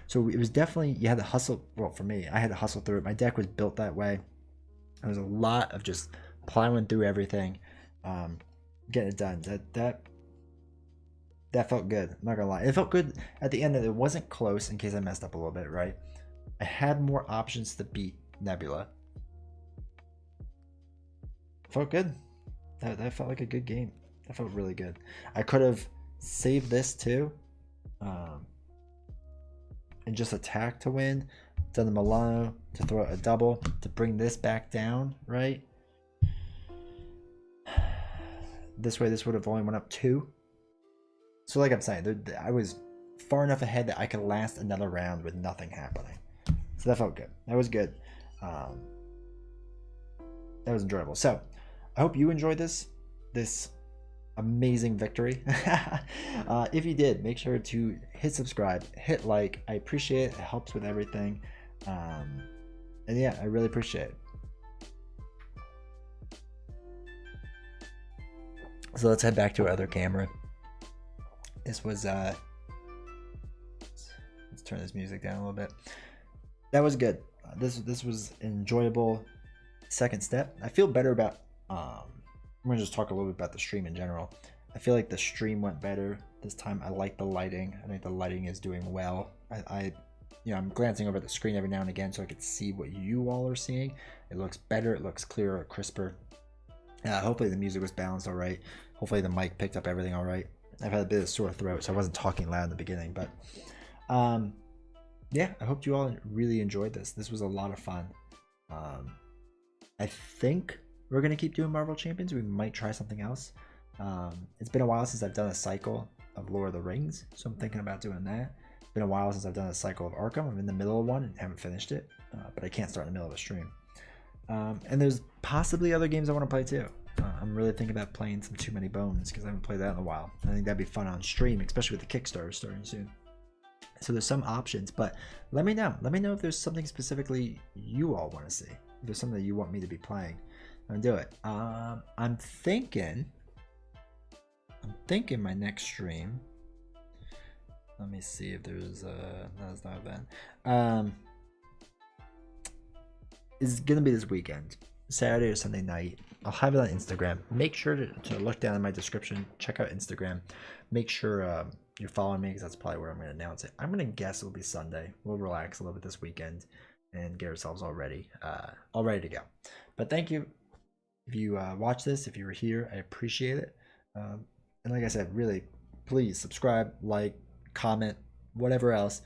So it was definitely, you had to hustle. Well, for me, I had to hustle through it. My deck was built that way. There was a lot of just plowing through everything, getting it done. That felt good. I'm not gonna lie. It felt good at the end. It wasn't close, in case I messed up a little bit, right? I had more options to beat Nebula. Felt good. That felt like a good game. That felt really good. I could have saved this too, and just attack to win. Done the Milano to throw a double to bring this back down, right? This way, this would have only went up 2. So like I'm saying, I was far enough ahead that I could last another round with nothing happening. So that felt good. That was good. That was enjoyable. So I hope you enjoyed this amazing victory. If you did, make sure to hit subscribe, hit like. I appreciate it. It helps with everything. And yeah, I really appreciate it. So let's head back to our other camera. This was let's turn this music down a little bit. That was good. This was enjoyable. Second step, I feel better about. I'm gonna just talk a little bit about the stream in general. I feel like the stream went better this time. I like the lighting. I think the lighting is doing well. I'm glancing over the screen every now and again so I could see what you all are seeing. It looks better. It looks clearer, crisper. Hopefully the music was balanced all right. Hopefully the mic picked up everything all right. I've had a bit of sore throat, so I wasn't talking loud in the beginning, but yeah, I hope you all really enjoyed this. This was a lot of fun. I think we're gonna keep doing Marvel Champions. We might try something else. It's been a while since I've done a cycle of Lord of the Rings, so I'm thinking about doing that. It's been a while since I've done a cycle of Arkham. I'm in the middle of one and haven't finished it, but I can't start in the middle of a stream. And there's possibly other games I want to play too. I'm really thinking about playing some Too Many Bones because I haven't played that in a while. I think that'd be fun on stream, especially with the Kickstarter starting soon. So there's some options, but let me know. Let me know if there's something specifically you all want to see. If there's something that you want me to be playing, I'm gonna do it. I'm thinking my next stream. Let me see if there's that's not event. Is gonna be this weekend, Saturday or Sunday night. I'll have it on Instagram. Make sure to look down in my description. Check out Instagram. Make sure you're following me because that's probably where I'm going to announce it. I'm going to guess it'll be Sunday. We'll relax a little bit this weekend and get ourselves all ready to go. But thank you if you watch this, if you were here. I appreciate it. And like I said, really, please subscribe, like, comment, whatever else.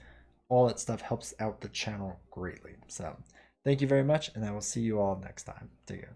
All that stuff helps out the channel greatly. So thank you very much, and I will see you all next time. Take care.